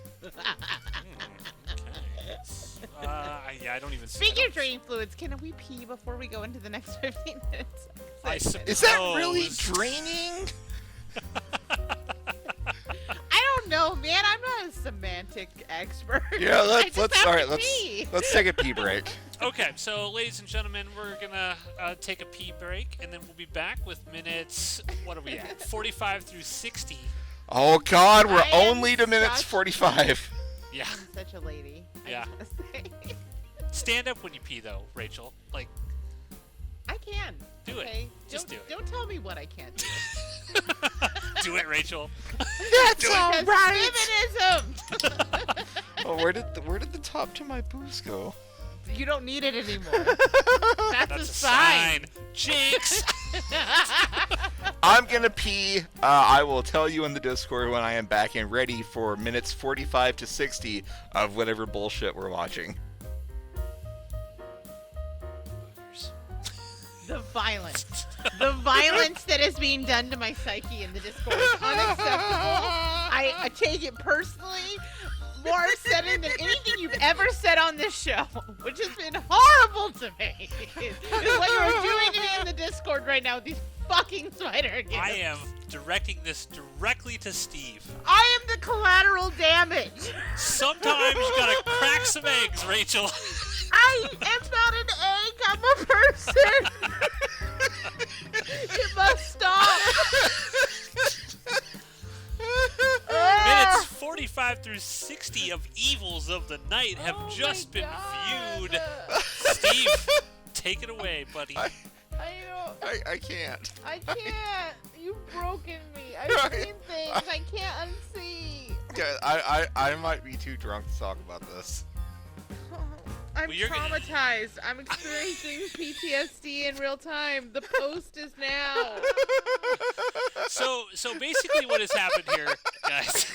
I don't even. Speaking of draining fluids, can we pee before we go into the next 15 minutes? Is that really draining? I don't know, man. I'm not a semantic expert. Yeah, let's pee. let's take a pee break. Okay, so ladies and gentlemen, we're gonna take a pee break, and then we'll be back with minutes. What are we at? 45 through 60. Oh God, we're I am only to minutes 45. Yeah. I'm such a lady. Yeah. I gotta say. Stand up when you pee, though, Rachel. Like, I can. Do it. Okay? Just do it. Don't tell me what I can't do. do it, Rachel. That's all Because right. feminism. Oh, where did the top to my booze go? You don't need it anymore. That's a a sign. Jinx. I'm gonna pee. I will tell you in the Discord when I am back and ready for minutes 45 to 60 of whatever bullshit we're watching. The violence. The violence that is being done to my psyche in the Discord is unacceptable. I take it personally. More upsetting than anything you've ever said on this show, which has been horrible to me, is what you're doing to me in the Discord right now with these fucking spider gifts. I am directing this directly to Steve. I am the collateral damage. Sometimes you gotta crack some eggs, Rachel. I am not an egg. I'm a person. It must stop. Minutes 45 through 60 of Evils of the Night have just been viewed. Steve, take it away, buddy. I can't. I can't. You've broken me. I've seen things I can't unsee. Yeah, I might be too drunk to talk about this. I'm Well, you're gonna- traumatized. I'm experiencing PTSD in real time. The post is now. So basically what has happened here, guys,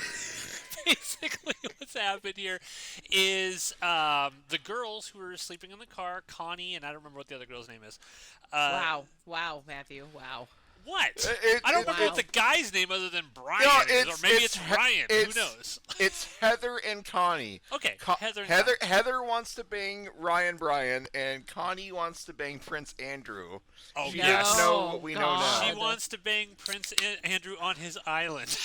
basically what's happened here is the girls who were sleeping in the car, Connie, and I don't remember what the other girl's name is. Wow, Matthew. Wow. What? I don't remember what the guy's name other than Brian is, or maybe it's Ryan. Who knows? It's Heather and Connie. Okay, Heather wants to bang Ryan Bryan, and Connie wants to bang Prince Andrew. Oh, she yes. doesn't know what we know now. She wants to bang Prince Andrew on his island.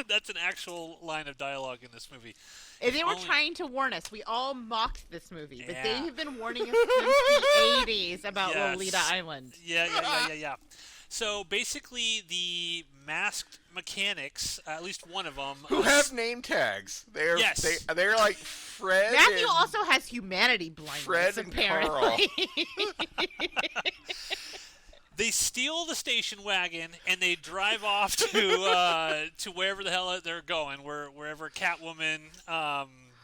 That's an actual line of dialogue in this movie. And they were trying to warn us. We all mocked this movie, but they Yeah. have been warning us since the 80s about Yes. Lolita Island. Yeah. So basically, the masked mechanics, at least one of them, who have name tags. They're like Fred. Matthew and also has humanity blindness, Fred and apparently. They steal the station wagon and they drive off to wherever the hell they're going, wherever Catwoman,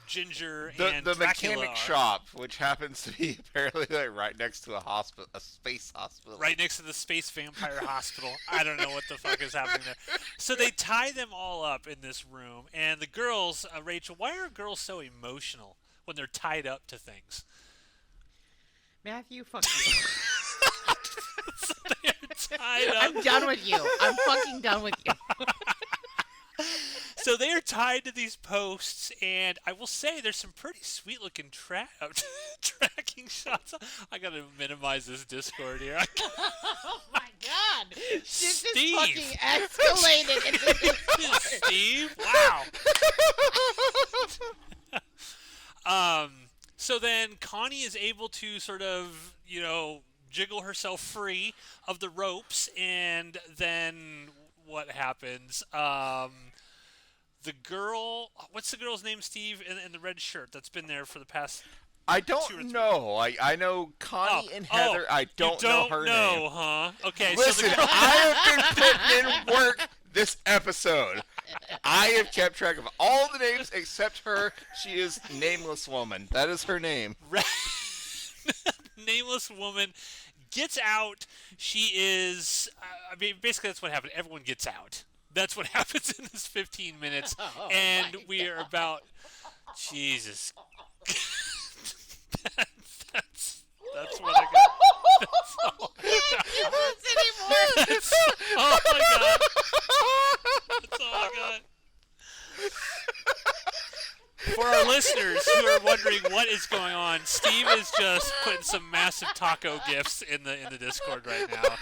Ginger, and the Dracula mechanic are. shop, which happens to be apparently like right next to a space hospital. Right next to the Space Vampire Hospital. I don't know what the fuck is happening there. So they tie them all up in this room, and the girls, Rachel, why are girls so emotional when they're tied up to things? Matthew, fuck you. So they're tied up. I'm done with you. I'm fucking done with you. So they are tied to these posts, and I will say there's some pretty sweet-looking tracking shots. I gotta minimize this Discord here. Oh my god! Shit just Steve. fucking escalated into this. Steve, wow. So then Connie is able to sort of, jiggle herself free of the ropes, and then what happens? The girl, what's the girl's name, Steve, in the red shirt that's been there for the past I 2 or don't 3 know. I know Connie and Heather. I don't know her name. You don't know, huh? Okay, Listen, so the girl... I have been putting in work this episode. I have kept track of all the names except her. She is Nameless Woman. That is her name. Nameless Woman gets out. She is... basically that's what happened. Everyone gets out. That's what happens in this 15 minutes. And we are about... Jesus. That's what I got. That's all I got. That's all I got. That's all I got. For our listeners who are wondering wondering what is going on, Steve is just putting some massive taco gifs in the Discord right now.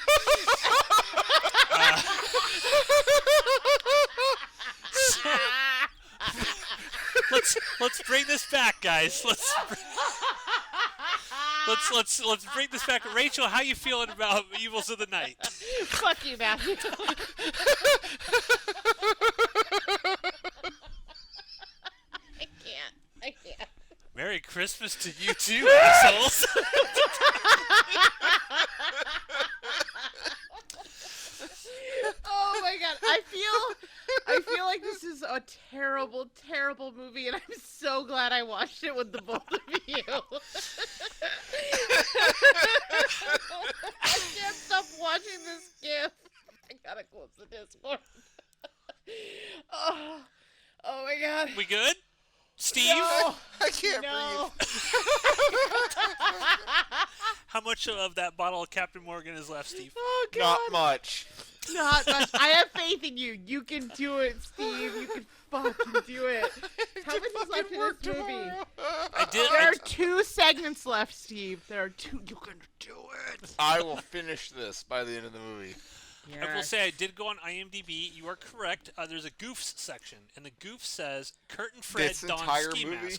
Let's bring this back, guys. Let's bring this back. Rachel, how you feeling about Evils of the Night? Fuck you, Matthew. I can't. Merry Christmas to you too, assholes. Oh my god, I feel like this is a terrible, terrible movie, and I'm so glad I watched it with the both of you. I can't stop watching this GIF. I gotta close the Discord. Oh my god. We good? Steve? No. I can't breathe. How much of that bottle of Captain Morgan is left, Steve? Oh god. Not much. Not much. I have faith in you. You can do it, Steve. You can fucking do it. How much is left in this movie? There are 2 segments left, Steve. There are 2. You can do it. I will finish this by the end of the movie. I will say I did go on IMDb. You are correct. There's a goofs section, and the goof says Kurt and Fred This don entire ski movie?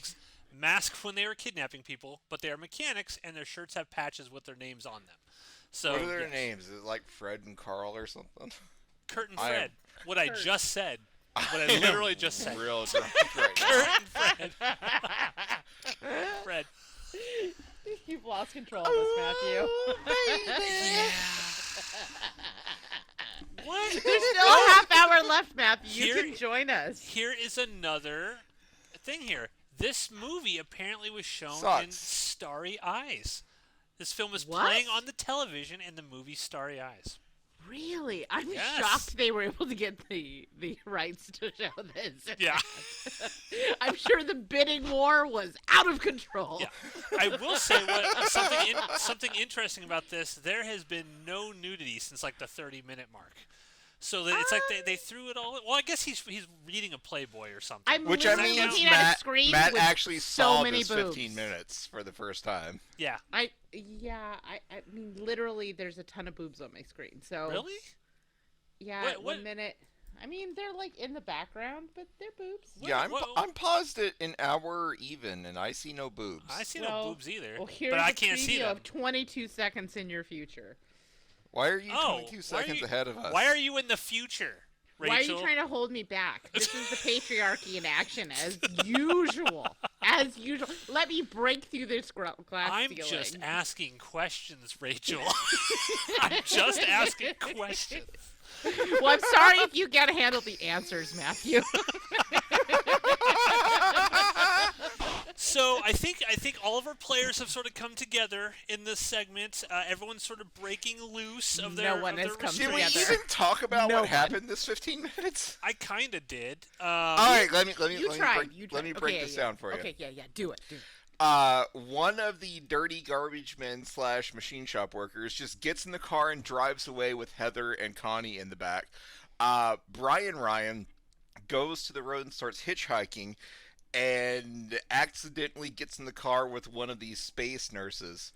masks when they are kidnapping people, but they are mechanics, and their shirts have patches with their names on them. So What are their yes. names? Is it like Fred and Carl or something? Kurt and I am- Fred. What I Kurt. just said. What I literally just said. Real drunk right now. Kurt and Fred. Fred. You've lost control of this, Matthew. What? There's still a half hour left, Matthew. You Here- can join us. Here is another thing here. This movie apparently was shown in Sucks. Starry Eyes. This film is What? playing on the television in the movie Starry Eyes. Really? I'm Yes. shocked they were able to get the rights to show this. Yeah. I'm sure the bidding war was out of control. Yeah. I will say something interesting about this. There has been no nudity since like the 30-minute mark. So that it's like they threw it all. Well, I guess he's reading a Playboy or something. I'm Which I literally mean, looking at a Matt, screen Matt with actually so saw many this boobs. 15 minutes for the first time. Yeah. I mean, literally, there's a ton of boobs on my screen. So Really? yeah, What- 1 minute. I mean, they're like in the background, but they're boobs. Yeah, What- I'm paused at an hour even, and I see no boobs. I see Well- no boobs either. Well, here's but I a can't see preview them. of 22 seconds in your future. Why are you Oh, 22 why are seconds you- ahead of us? Why are you in the future, Rachel? Why are you trying to hold me back? This is the patriarchy in action, as usual. As usual. Let me break through this glass I'm ceiling. just asking questions, Rachel. I'm just asking questions. Well, I'm sorry if you can't handle the answers, Matthew. So I think all of our players have sort of come together in this segment. Everyone's sort of breaking loose of their. No one of their has come Did we restraints. together. even talk about No what one. happened this 15 minutes? I kind of did. All right, let me You tried. let me break Okay, this yeah. down for you. Okay, yeah, do it. One of the dirty garbage men / machine shop workers just gets in the car and drives away with Heather and Connie in the back. Brian Ryan goes to the road and starts hitchhiking and accidentally gets in the car with one of these space nurses.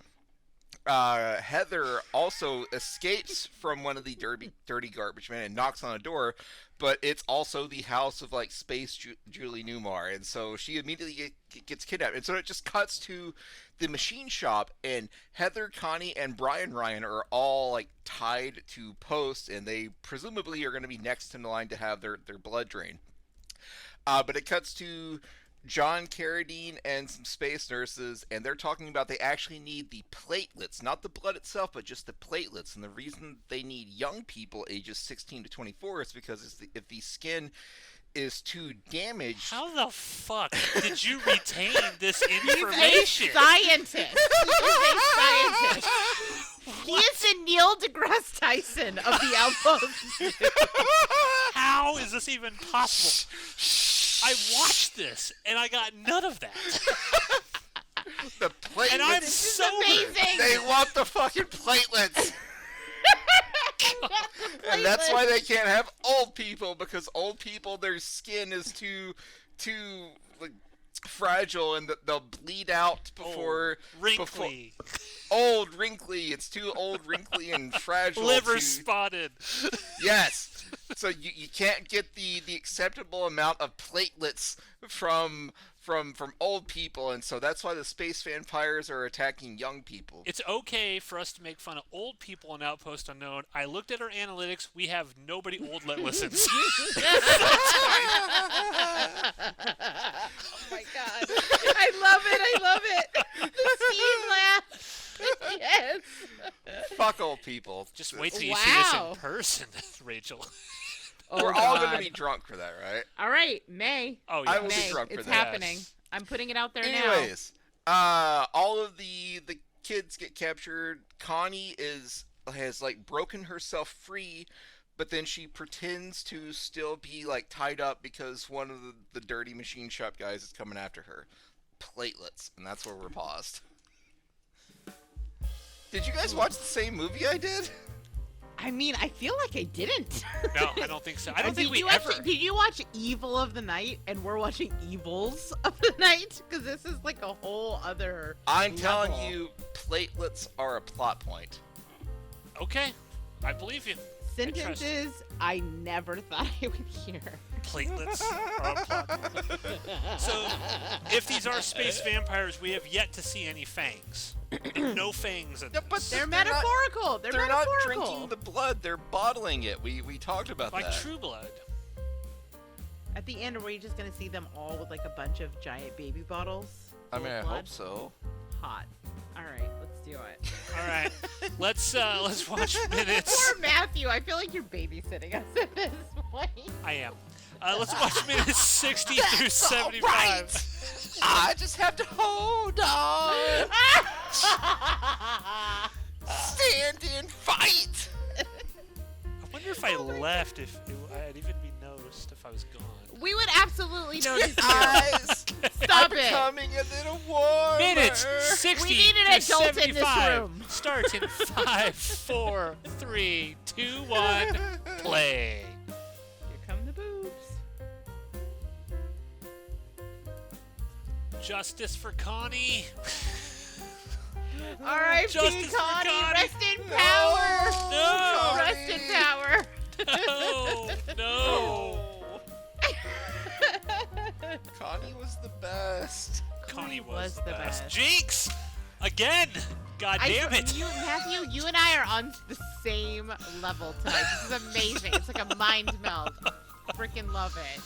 Heather also escapes from one of the dirty garbage men and knocks on a door, but it's also the house of like Space Julie Newmar, and so she immediately gets kidnapped. And so it just cuts to the machine shop, and Heather, Connie, and Brian Ryan are all like tied to posts, and they presumably are going to be next in the line to have their blood drained. But it cuts to John Carradine and some space nurses, and they're talking about they actually need the platelets, not the blood itself, but just the platelets. And the reason they need young people ages 16 to 24 is because if the skin is too damaged... How the fuck did you retain this He's a information? scientist. He is the Neil deGrasse Tyson of the Outpost. How is this even possible? I watched this and I got none of that. The platelets... And I'm This is so amazing. They want the fucking platelets! And that's why they can't have old people, because old people, their skin is too like, fragile and they'll bleed out before wrinkly, old, wrinkly. It's too old, wrinkly, and fragile. liver spotted. Yes. So you can't get the acceptable amount of platelets from old people, and so that's why the space vampires are attacking young people. It's okay for us to make fun of old people on Outpost Unknown. I looked at our analytics. We have nobody old that listens. Oh my god. I love it. The Steve laugh. Yes. Fuck old people. Just wait till you see this Wow. in person, Rachel. Oh, We're all God. going to be drunk for that, right? All right, May. Oh, yeah. I will be May. drunk for It's that. happening. I'm putting it out there now. Anyways, all of the kids get captured. Connie has like broken herself free, but then she pretends to still be like tied up because one of the dirty machine shop guys is coming after her. Platelets, and that's where we're paused. Did you guys watch the same movie I did? I mean, I feel like I didn't. No, I don't think so. I don't think we you ever. Did you watch Evil of the Night? And we're watching Evils of the Night? Because this is like a whole other I'm telling level. you, platelets are a plot point. Okay, I believe you. Sentences I never thought I would hear. Platelets are a plot. So, if these are space vampires, we have yet to see any fangs. No fangs in No, but this. They're not- metaphorical. They're They're not metaphorical. drinking the blood, they're bottling it. We talked about Like that. True Blood. At the end, are we just gonna see them all with like a bunch of giant baby bottles? I full mean, of I blood? hope so. Hot. All right, let's do it. All right, let's watch minutes. Poor Matthew. I feel like you're babysitting us at this point. I am. Let's watch minutes 60 through 75. Right. I just have to hold on. Stand and fight. I wonder if I left, if I'd even be noticed if I was gone. We would absolutely notice you. Eyes Stop are it. becoming a little warmer. Minutes 60 We need an through adult in this 75. room. Starts in 5, 4, 3, 2, 1, play. Here come the boobs. Justice for Connie. R.I.P. Justice for Connie. Connie. Rest in power. No. Rest in power. No, no. Connie was the best. Connie was was the the best. best. Jinx! Again! God damn it! Matthew, you and I are on the same level tonight. This is amazing. It's like a mind meld. Freaking love it.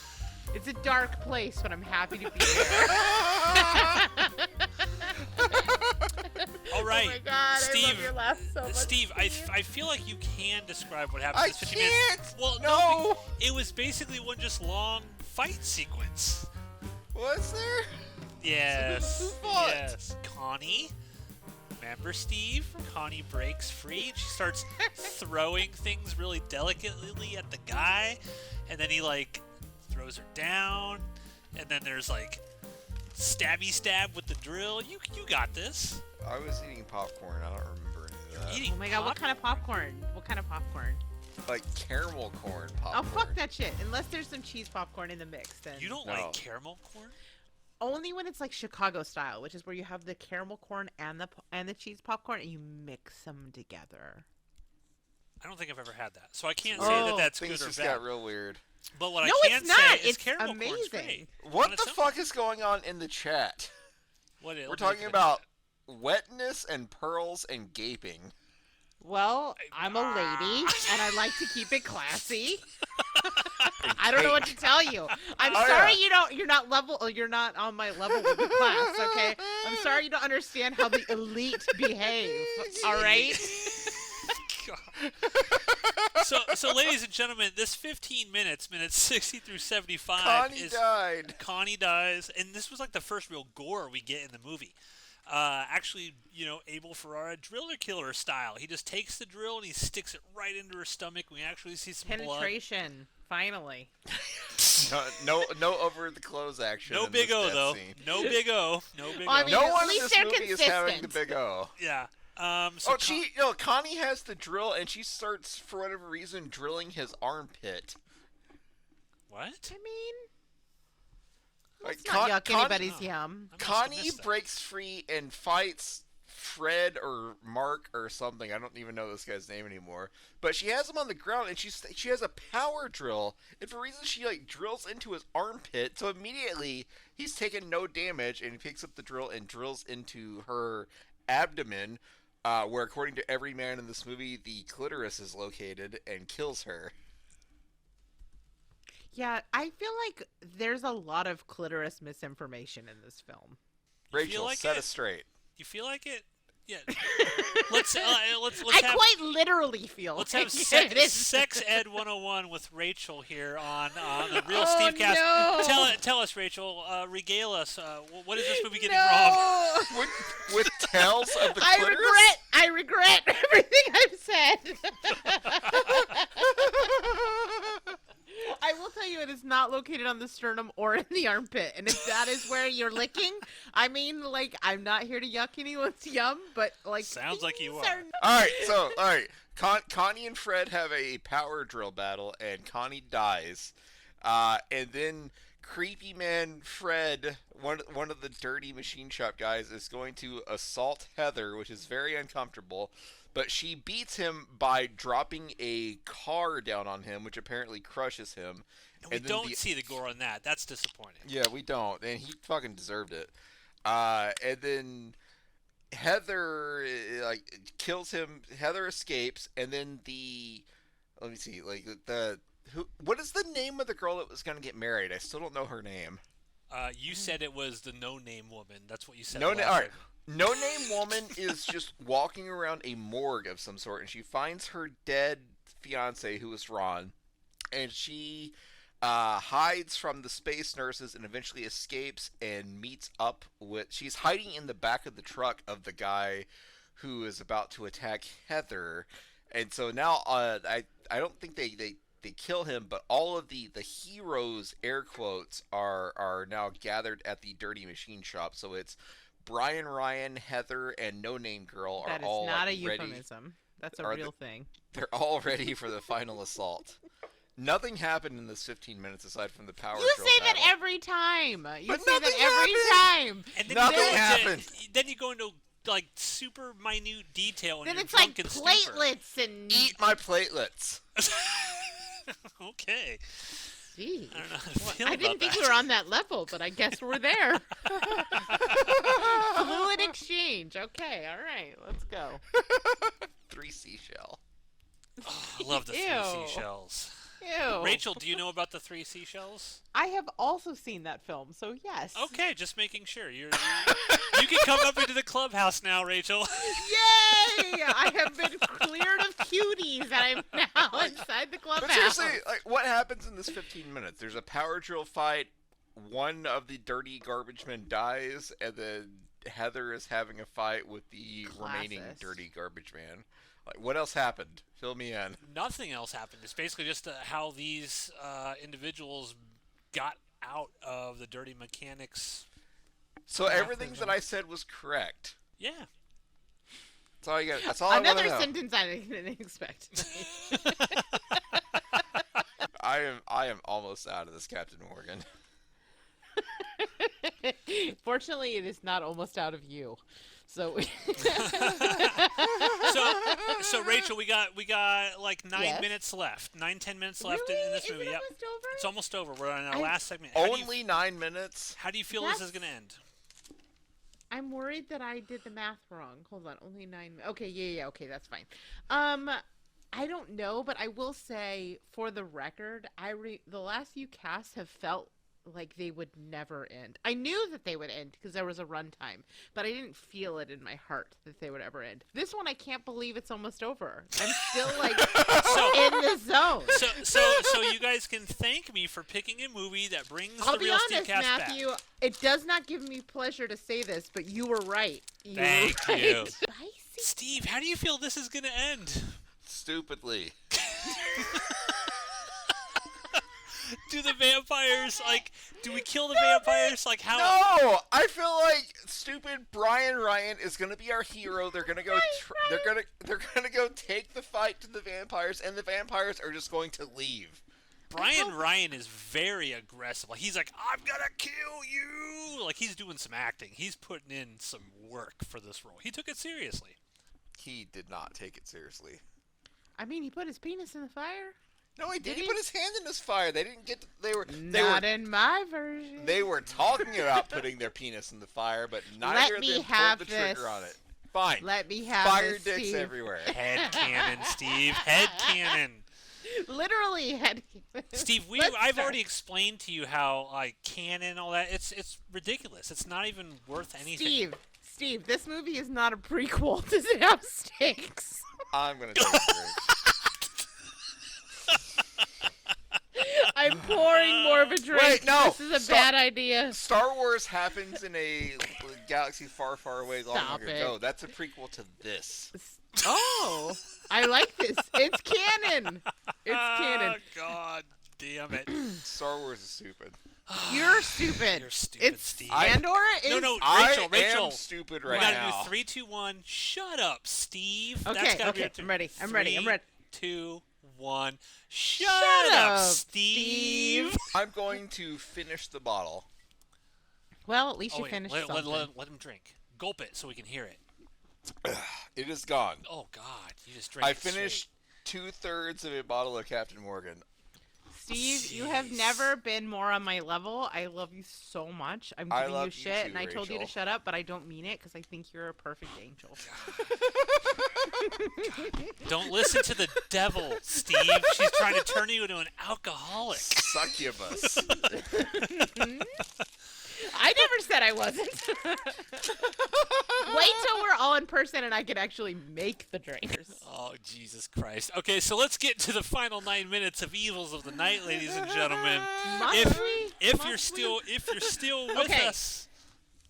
It's a dark place, but I'm happy to be here. All right, Oh my god, I love Steve. your laugh so much. Steve, I feel like you can describe what happened I in this 50 minutes. can't. Well, No. it was basically one just long fight sequence. Was there? Yes. Who fought? Yes. Connie. Remember, Steve? Connie breaks free and she starts throwing things really delicately at the guy, and then he like throws her down, and then there's like stabby stab with the drill. You got this. I was eating popcorn. I don't remember any of that. Eating Oh my god, what kind of popcorn? What kind of popcorn? Like caramel corn popcorn. Oh, fuck that shit. Unless there's some cheese popcorn in the mix, then. You don't No. like caramel corn? Only when it's like Chicago style, which is where you have the caramel corn and the cheese popcorn and you mix them together. I don't think I've ever had that, so I can't say Oh. that that's Things good or just bad. got real weird. But what No, I can it's not. say is It's caramel corn's amazing. great. What On the its own. fuck is going on in the chat? What, We're let me talking look at about wetness and pearls and gaping. Well, I'm a lady and I like to keep it classy. I don't know what to tell you. I'm Oh, sorry yeah. you're not on my level with the class, okay? I'm sorry you don't understand how the elite behave. All right? So, ladies and gentlemen, this 15 minutes 60 through 75, Connie is died. Connie dies, and this was like the first real gore we get in the movie. Actually, Abel Ferrara driller killer style. He just takes the drill and he sticks it right into her stomach. We actually see some blood. Penetration, finally. No over the clothes action. No in big this O death though. scene. No big O. No big Well, I O. mean, No at one in least this they're movie is having the consistent. big O. Yeah. Oh, Connie has the drill and she starts, for whatever reason, drilling his armpit. What? I mean, Let's not yuck anybody's Oh. yum. I must have Connie missed that. breaks free and fights Fred or Mark or something. I don't even know this guy's name anymore. But she has him on the ground, and she has a power drill. And for reason, she like drills into his armpit. So immediately he's taken no damage, and he picks up the drill and drills into her abdomen, where according to every man in this movie, the clitoris is located, and kills her. Yeah, I feel like there's a lot of clitoris misinformation in this film. You feel Rachel, like set it? us straight. You feel like it? Yeah. let's I have quite literally feel let's like have it is. sex ed 101 with Rachel here on the real Oh, Stevecast. no. Tell us, Rachel. Regale us. What is this movie getting wrong? No. With tails of the clitoris? I regret everything I've said. I will tell you, it is not located on the sternum or in the armpit. And if that is where you're licking, I mean, like, I'm not here to yuck anyone's yum, but, like, Sounds like you things are. All right. Connie and Fred have a power drill battle, and Connie dies. And then creepy man Fred, one of the dirty machine shop guys, is going to assault Heather, which is very uncomfortable. But she beats him by dropping a car down on him, which apparently crushes him. And we then don't see the gore on that. That's disappointing. Yeah, we don't, and he fucking deserved it. And then Heather kills him. Heather escapes, and then let me see, what is the name of the girl that was gonna get married? I still don't know her name. You said it was the no-name woman. That's what you said. No last name. All right. segment. No name woman is just walking around a morgue of some sort, and she finds her dead fiance, who is Ron, and she hides from the space nurses and eventually escapes and meets up with. She's hiding in the back of the truck of the guy who is about to attack Heather, and so now I don't think they kill him, but all of the heroes, air quotes, are now gathered at the dirty machine shop. So it's Brian, Ryan, Heather, and No Name Girl are That is all not a ready. euphemism. That's a real thing. They're all ready for the final assault. Nothing happened in this 15 minutes aside from the power You drill say that battle. every time. You But say that nothing every time. And then Nothing you go happened. Then you go into like super minute detail. Then and it's you're like drunk and stupor. platelets and. Eat my platelets. Okay. Gee. I don't know how to Well, feel I about didn't think that. we were on that level, but I guess we're there. Fluid exchange. Okay, all right, let's go. 3 seashell. Oh, I love the 3 Ew. seashells. Ew. Rachel, do you know about the 3 seashells? I have also seen that film, so yes. Okay, just making sure. You can come up into the clubhouse now, Rachel. Yay! I have been cleared of cuties, and I'm now inside the But clubhouse. seriously, like, what happens in this 15 minutes? There's a power drill fight. One of the dirty garbage men dies, and then Heather is having a fight with the remaining Classist. dirty garbage man. Like, what else happened? Fill me in. Nothing else happened. It's basically just how these individuals got out of the dirty mechanics. So everything that I said was correct. Yeah. That's all you got. That's all I want Another to know. sentence I didn't expect. I am almost out of this, Captain Morgan. Fortunately, it is not almost out of you. So, So Rachel, we got like 9 Yes. minutes left. 10 minutes left really? in this Is movie. it Yep. almost over? It's almost over. We're on our I- last segment. Only 9 minutes. How do you feel this is That's- going to end? I'm worried that I did the math wrong. Hold on, only 9. Okay, yeah, okay, that's fine. I don't know, but I will say, for the record, the last few casts have felt like they would never end. I knew that they would end because there was a runtime, but I didn't feel it in my heart that they would ever end. This one, I can't believe it's almost over. I'm still like in the zone. So you guys can thank me for picking a movie that brings I'll the be real honest, Stevecast Matthew. back. It does not give me pleasure to say this, but you were right. Thank were you. right. Spicy. Steve, how do you feel this is going to end? Stupidly. Do the vampires do we kill the vampires? Like how? No, I feel like stupid Brian Ryan is gonna be our hero. They're gonna go. They're gonna go take the fight to the vampires, and the vampires are just going to leave. Brian Ryan is very aggressive. Like, he's like, I'm gonna kill you. Like, he's doing some acting. He's putting in some work for this role. He took it seriously. He did not take it seriously. I mean, he put his penis in the fire. No, he did. Did He he? put his hand in his fire. They didn't get. Not in my version. They were talking about putting their penis in the fire, but neither of me them have pulled the trigger this. on it. Fine. Let me have Fire this, dicks Steve. everywhere. Head cannon, Steve. Head cannon. Literally had. Steve, Let's I've start. already explained to you how, like, canon, all that, it's ridiculous. It's not even worth anything. Steve, this movie is not a prequel. Does it have stakes? I'm gonna take a drink. I'm pouring more of a drink. Wait, no, This is a bad idea. Star Wars happens in a galaxy far, far away, long, Stop long it. ago. That's a prequel to this. Oh, I like this. It's canon. It's canon. Oh, God damn it. Star Wars is stupid. You're stupid. You're stupid, It's Steve. Pandora is. No, I Rachel. am stupid We right gotta now. do 3, 2, 1. Shut up, Steve. Okay, That's gotta be okay, our I'm ready, I'm ready, I'm 3, ready. 2, 1. Shut Shut up, up, Steve. I'm going to finish the bottle. Well, at least Oh, you wait, finished let something. him drink. Gulp it so we can hear it. It is gone. Oh, God. You just drank I it straight. finished 2/3 of a bottle of Captain Morgan. Steve, you have Jeez. never been more on my level. I love you so much. I'm I giving love you you shit, too, and I told you to Rachel. shut up, but I don't mean it because I think you're a perfect angel. Don't listen to the devil, Steve. She's trying to turn you into an alcoholic. Succubus. I never said I wasn't. Wait till we're all in person and I can actually make the drinks. Oh, Jesus Christ. Okay, so let's get to the final 9 minutes of Evils of the Night, ladies and gentlemen. Must we? If Must you're still with Okay. us.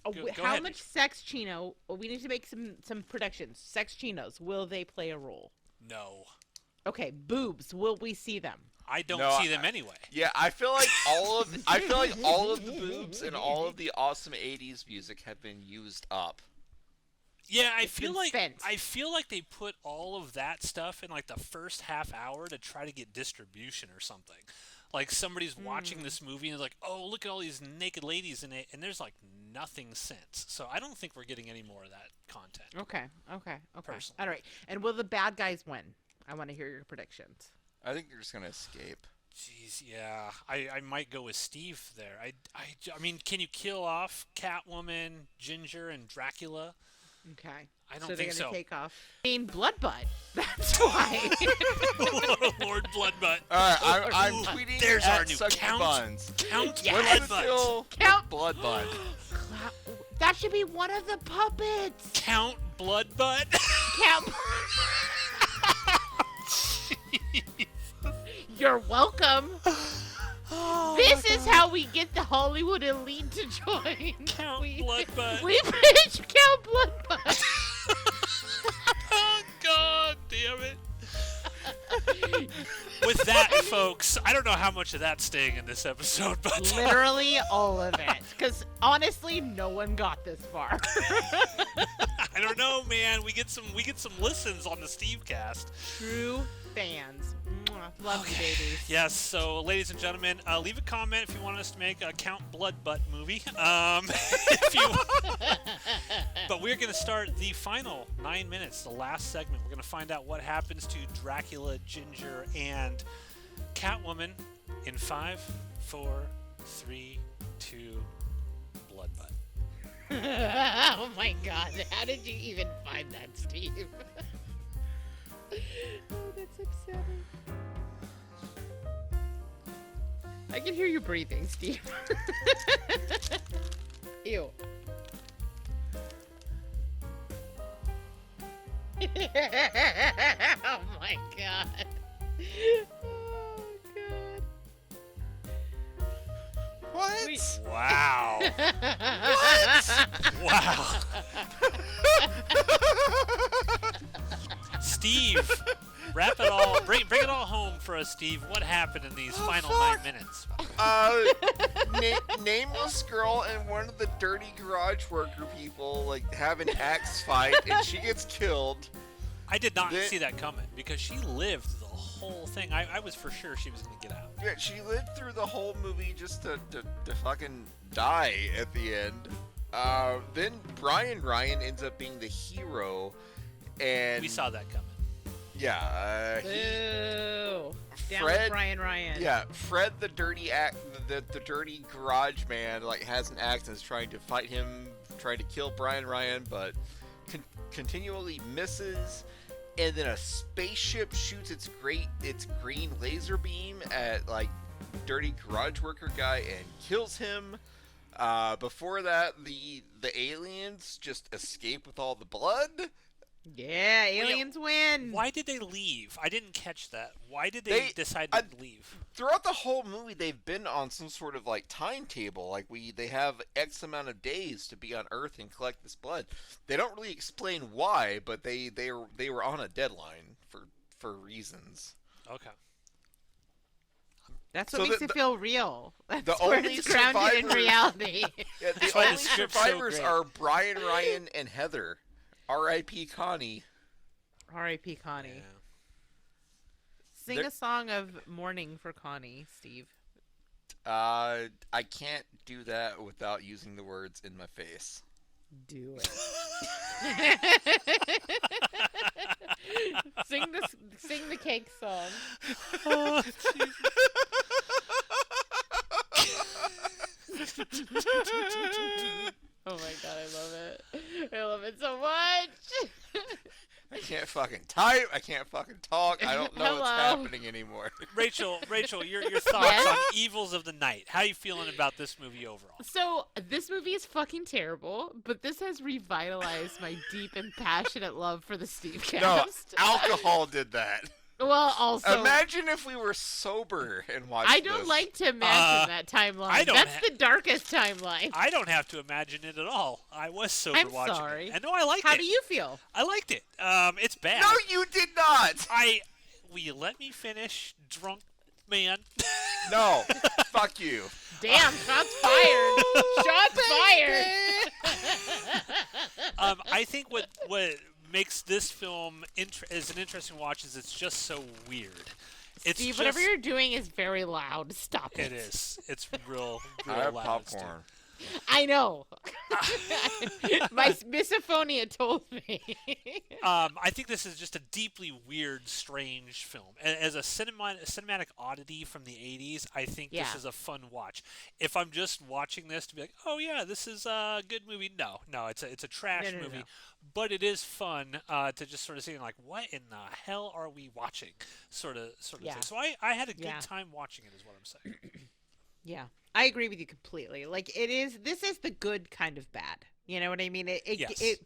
Go How ahead. much sex chino? We need to make some predictions. Sex chinos, will they play a role? No. Okay, boobs, will we see them? I don't No, see them anyway. Yeah, I feel like all of the boobs and all of the awesome 80s music have been used up. Yeah, I It's feel been like spent. they put all of that stuff in like the first half hour to try to get distribution or something. Like somebody's watching this movie and is like, "Oh, look at all these naked ladies in it," and there's like nothing since. So I don't think we're getting any more of that content. Okay. Personally. All right. And will the bad guys win? I want to hear your predictions. I think they're just gonna escape. Jeez, yeah, I might go with Steve there. I mean, can you kill off Catwoman, Ginger, and Dracula? Okay. I don't so think they're so. gonna take off. I mean, Bloodbutt. That's why. Lord Bloodbutt. All right, I'm Ooh, tweeting there's at our new Sucky Count. Buns. Count Yes. Let's Bloodbutt. kill Count- Bloodbutt. That should be one of the puppets. Count Bloodbutt. Count. You're welcome. This is how we get the Hollywood elite to join. Count we, Bloodbutt. We pitch Count Bloodbutt. Oh, God damn it. With that, folks, I don't know how much of that's staying in this episode, but Literally all of it. Because honestly, no one got this far. I don't know, man. We get some listens on the Stevecast. True fans. Mwah. Love you, babies. Yes, so ladies and gentlemen, leave a comment if you want us to make a Count Bloodbutt movie. If you, but we're going to start the final 9 minutes, the last segment. We're going to find out what happens to Dracula, Ginger, and Catwoman in 5, 4, 3, 2, Bloodbutt. Oh my god. How did you even find that, Steve? Oh, that's upsetting. I can hear you breathing, Steve. Ew. Oh my god. Oh god. What? Wait. Wow. Wow. Steve, wrap it all, bring it all home for us, Steve. What happened in these final 9 minutes? Nameless girl and one of the dirty garage worker people like have an axe fight and she gets killed. I did not The- see that coming because she lived the whole thing. I was for sure she was going to get out. Yeah, she lived through the whole movie just to fucking die at the end. Then Brian Ryan ends up being the hero, and We saw that coming. yeah, Boo. Down Fred- with Brian Ryan. yeah, Fred the dirty the dirty garage man like has an axe and is trying to fight him, trying to kill Brian Ryan, but continually misses. And then a spaceship shoots its green laser beam at like dirty garage worker guy and kills him. Before that, the aliens just escape with all the blood. Yeah, aliens win. Why did they leave? I didn't catch that. Why did they decide to leave? Throughout the whole movie, they've been on some sort of like timetable. Like they have X amount of days to be on Earth and collect this blood. They don't really explain why, but they were on a deadline for reasons. Okay. That's what makes it feel real. That's the where only it's grounded in survivors- reality. Yeah, the why the only script's so survivors great. are Brian Ryan and Heather. R.I.P. Connie. R.I.P. Connie. Yeah. Sing There- a song of mourning for Connie, Steve. I can't do that without using the words in my face. Do it. Sing the cake song. Oh, Oh my god, I love it. I love it so much. I can't fucking type. I can't fucking talk. I don't know what's Hello. happening anymore. Rachel, your thoughts Yes? on Evils of the Night. How are you feeling about this movie overall? So, this movie is fucking terrible, but this has revitalized my deep and passionate love for the Stevecast. No, alcohol did that. Well, also, Imagine if we were sober and watched I don't this. like to imagine that timeline. I don't That's ha- the darkest timeline. I don't have to imagine it at all. I was sober I'm watching sorry. it. I know I liked How it. do you feel? I liked it. It's bad. No, you did not. Will you let me finish, drunk man? No, fuck you. Damn, shots fired. Shots fired. I think what makes this film is an interesting watch is it's just so weird. It's Steve, just, whatever you're doing is very loud. Stop it. It is. It's real I have loud. Stu. popcorn. I know. My misophonia told me. I think this is just a deeply weird, strange film. As a cinematic oddity from the 80s, I think Yeah. this is a fun watch. If I'm just watching this to be like, oh yeah, this is a good movie, no, it's a trash No. movie. But it is fun to just sort of see like, what in the hell are we watching? Sort of Yeah. thing. So I had a good Yeah. time watching it, is what I'm saying. Yeah, I agree with you completely. Like this is the good kind of bad. You know what I mean? Yes. It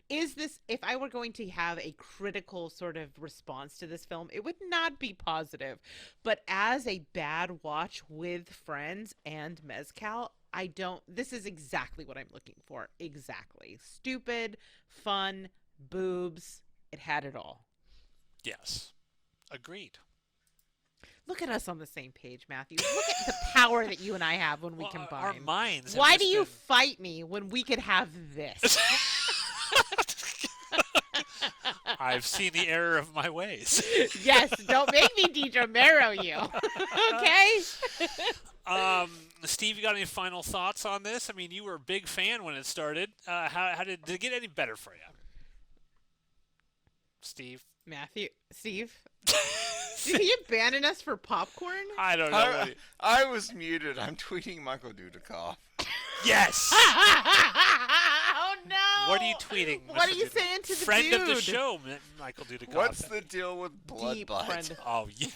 is this. If I were going to have a critical sort of response to this film, it would not be positive. But as a bad watch with friends and mezcal, I don't. This is exactly what I'm looking for. Exactly. Stupid, fun, boobs. It had it all. Yes, agreed. Look at us on the same page, Matthew. Look at the power that you and I have when we Well, combine. our minds. have Why just do you been- fight me when we could have this? I've seen the error of my ways. Yes, don't make me DiDromero you. Okay? Steve, you got any final thoughts on this? I mean, you were a big fan when it started. How did it get any better for you? Steve? Matthew, Steve, did he abandon us for popcorn? I don't know. I was muted. I'm tweeting Michael Dudikoff. Yes! Oh no! What are you tweeting? What Mr. are you Dudikoff? saying to the Friend dude? of the show, Michael Dudikoff. What's the deal with blood Deep butt? friend. Oh, yeah.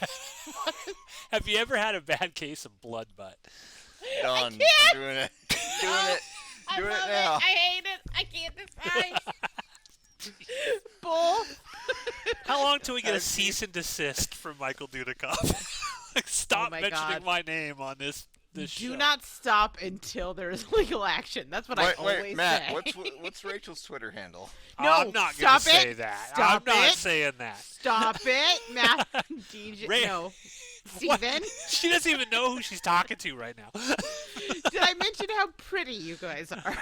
Have you ever had a bad case of blood butt? Done. can't. I'm doing it. Doing it. I Doing love it now. I hate it. I can't decide. Bull. How long till we get a I've cease and desist from Michael Dudikoff? Stop Oh my mentioning God. my name on this show. Do not stop until there is legal action. That's what I always Wait, Matt. say. What's Rachel's Twitter handle? No, I'm not going stop to say it. that. Stop I'm not it. saying that. Stop it, Matt. DJ. Ray- No. What? Steven, She doesn't even know who she's talking to right now. did I mention how pretty you guys are?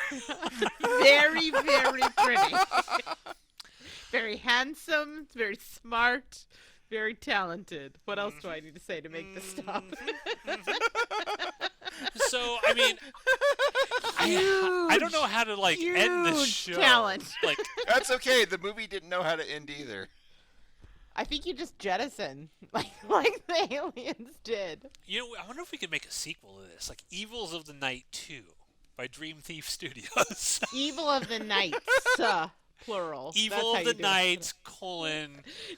Very, very pretty. Very handsome, very smart, Very talented. What else do I need to say to make this stop? So, I mean, I don't know how to, like, end this huge show. talent. Like, That's okay. The movie didn't know how to end either. I think you just jettison, like the aliens did. you know, I wonder if we could make a sequel to this, like EVILS of the Night 2 by Dream Thief Studios. Evil of the Nights, plural. Evil That's how of you the do it. Night,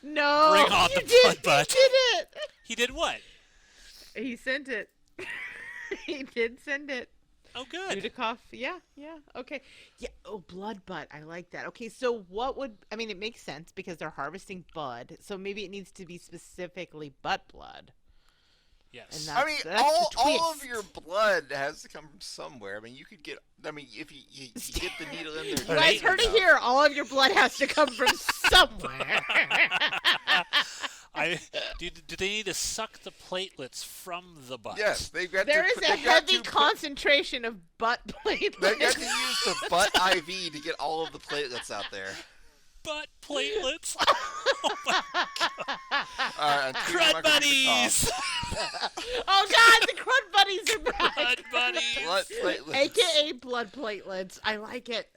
No, Bring on you the did, bloodbutt. He did it. He did what? He sent it. He did send it. Oh, good. Dudikoff, yeah, okay. Yeah, oh, blood butt, I like that. Okay, so what would, I mean, it makes sense because they're harvesting bud, so maybe it needs to be specifically butt blood. Yes. And I mean, that's all of twist. your blood has to come from somewhere. I mean, you could get. I mean, if you get the needle in there. You guys heard it here. All of your blood has to come from somewhere. Do they need to suck the platelets from the butt? Yes, they've got. There to, is a they've got heavy to put- concentration of butt They've got platelets. to use the butt IV to get all of the platelets out there. Butt platelets. Crud Crud buddies. Oh God, the crud buddies are back. Crud buddies. Blood platelets. AKA blood platelets. I like it.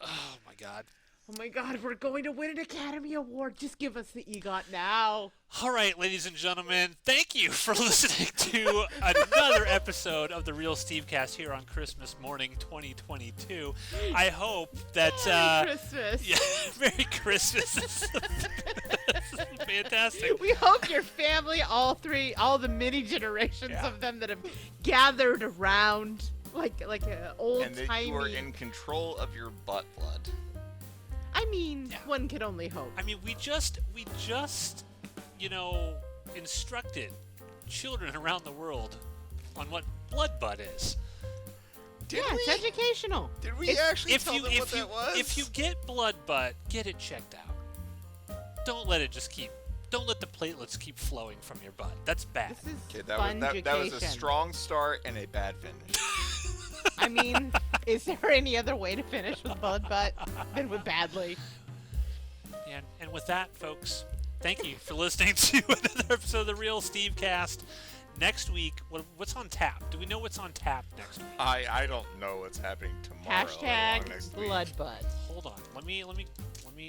Oh my God. Oh my God, we're going to win an Academy Award. Just give us the EGOT now. All right, ladies and gentlemen, thank you for listening to another episode of the Real Stevecast here on Christmas morning 2022. I hope that Merry Christmas. yeah, Merry Christmas. This is fantastic. We hope your family, all the many generations Yeah. of them that have gathered around like an old And that you are timey. in control of your butt blood. I mean, Yeah. one could only hope. I mean, we just, you know, instructed children around the world on what blood butt is. Did Yeah, we? it's educational. Did we It's- actually tell them what that was? If you get blood butt, get it checked out. Don't let the platelets keep flowing from your butt. That's bad. This is Okay, that fun was that was a education. strong start and a bad finish. I mean, is there any other way to finish with blood butt than with badly? And with that, folks, thank you for listening to another episode of the Real Stevecast. Next week, what's on tap? Do we know what's on tap next week? I don't know what's happening tomorrow. or next Hashtag week. blood butt. Hold on. Let me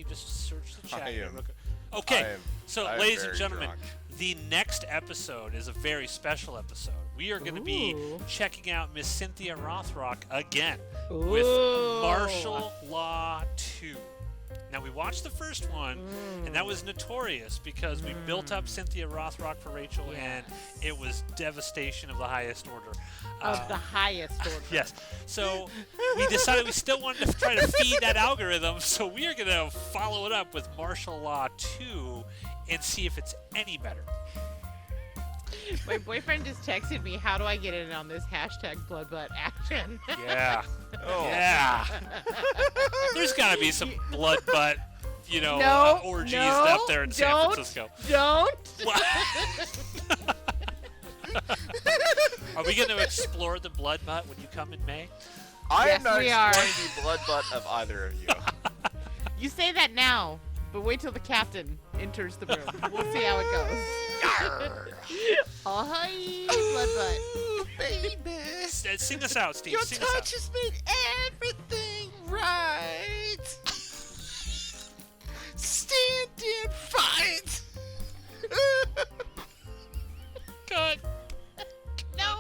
just search the chat I here am- real quick. Okay. So, I am ladies and very gentlemen, drunk. the next episode is a very special episode. We are going to be Ooh. checking out Miss Cynthia Rothrock again with Ooh. Martial Law 2. Now, we watched the first one, and that was notorious because we built up Cynthia Rothrock for Rachel, and it was devastation of the highest order. Of the highest order. Yes. So we decided we still wanted to try to feed that algorithm, so we are going to follow it up with Martial Law 2 and see if it's any better. My boyfriend just texted me, how do I get in on this hashtag blood butt action? Yeah. Oh. Yeah. There's got to be some blood butt, No, orgies no, up there in San don't. Francisco. Don't. Are we going to explore the blood butt when you come in May? I Yes, am not we are. exploring the blood butt of either of you. You say that now, but wait till the captain enters the room. We'll see how it goes. Oh, hi, blood butt. Ooh, baby. Sing us out, Steve. Your Sing us out. touch has made everything right. Stand and fight. Cut. No,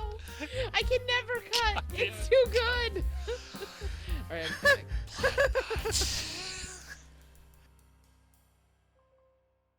I can never cut. It's too good. All right, I'm coming.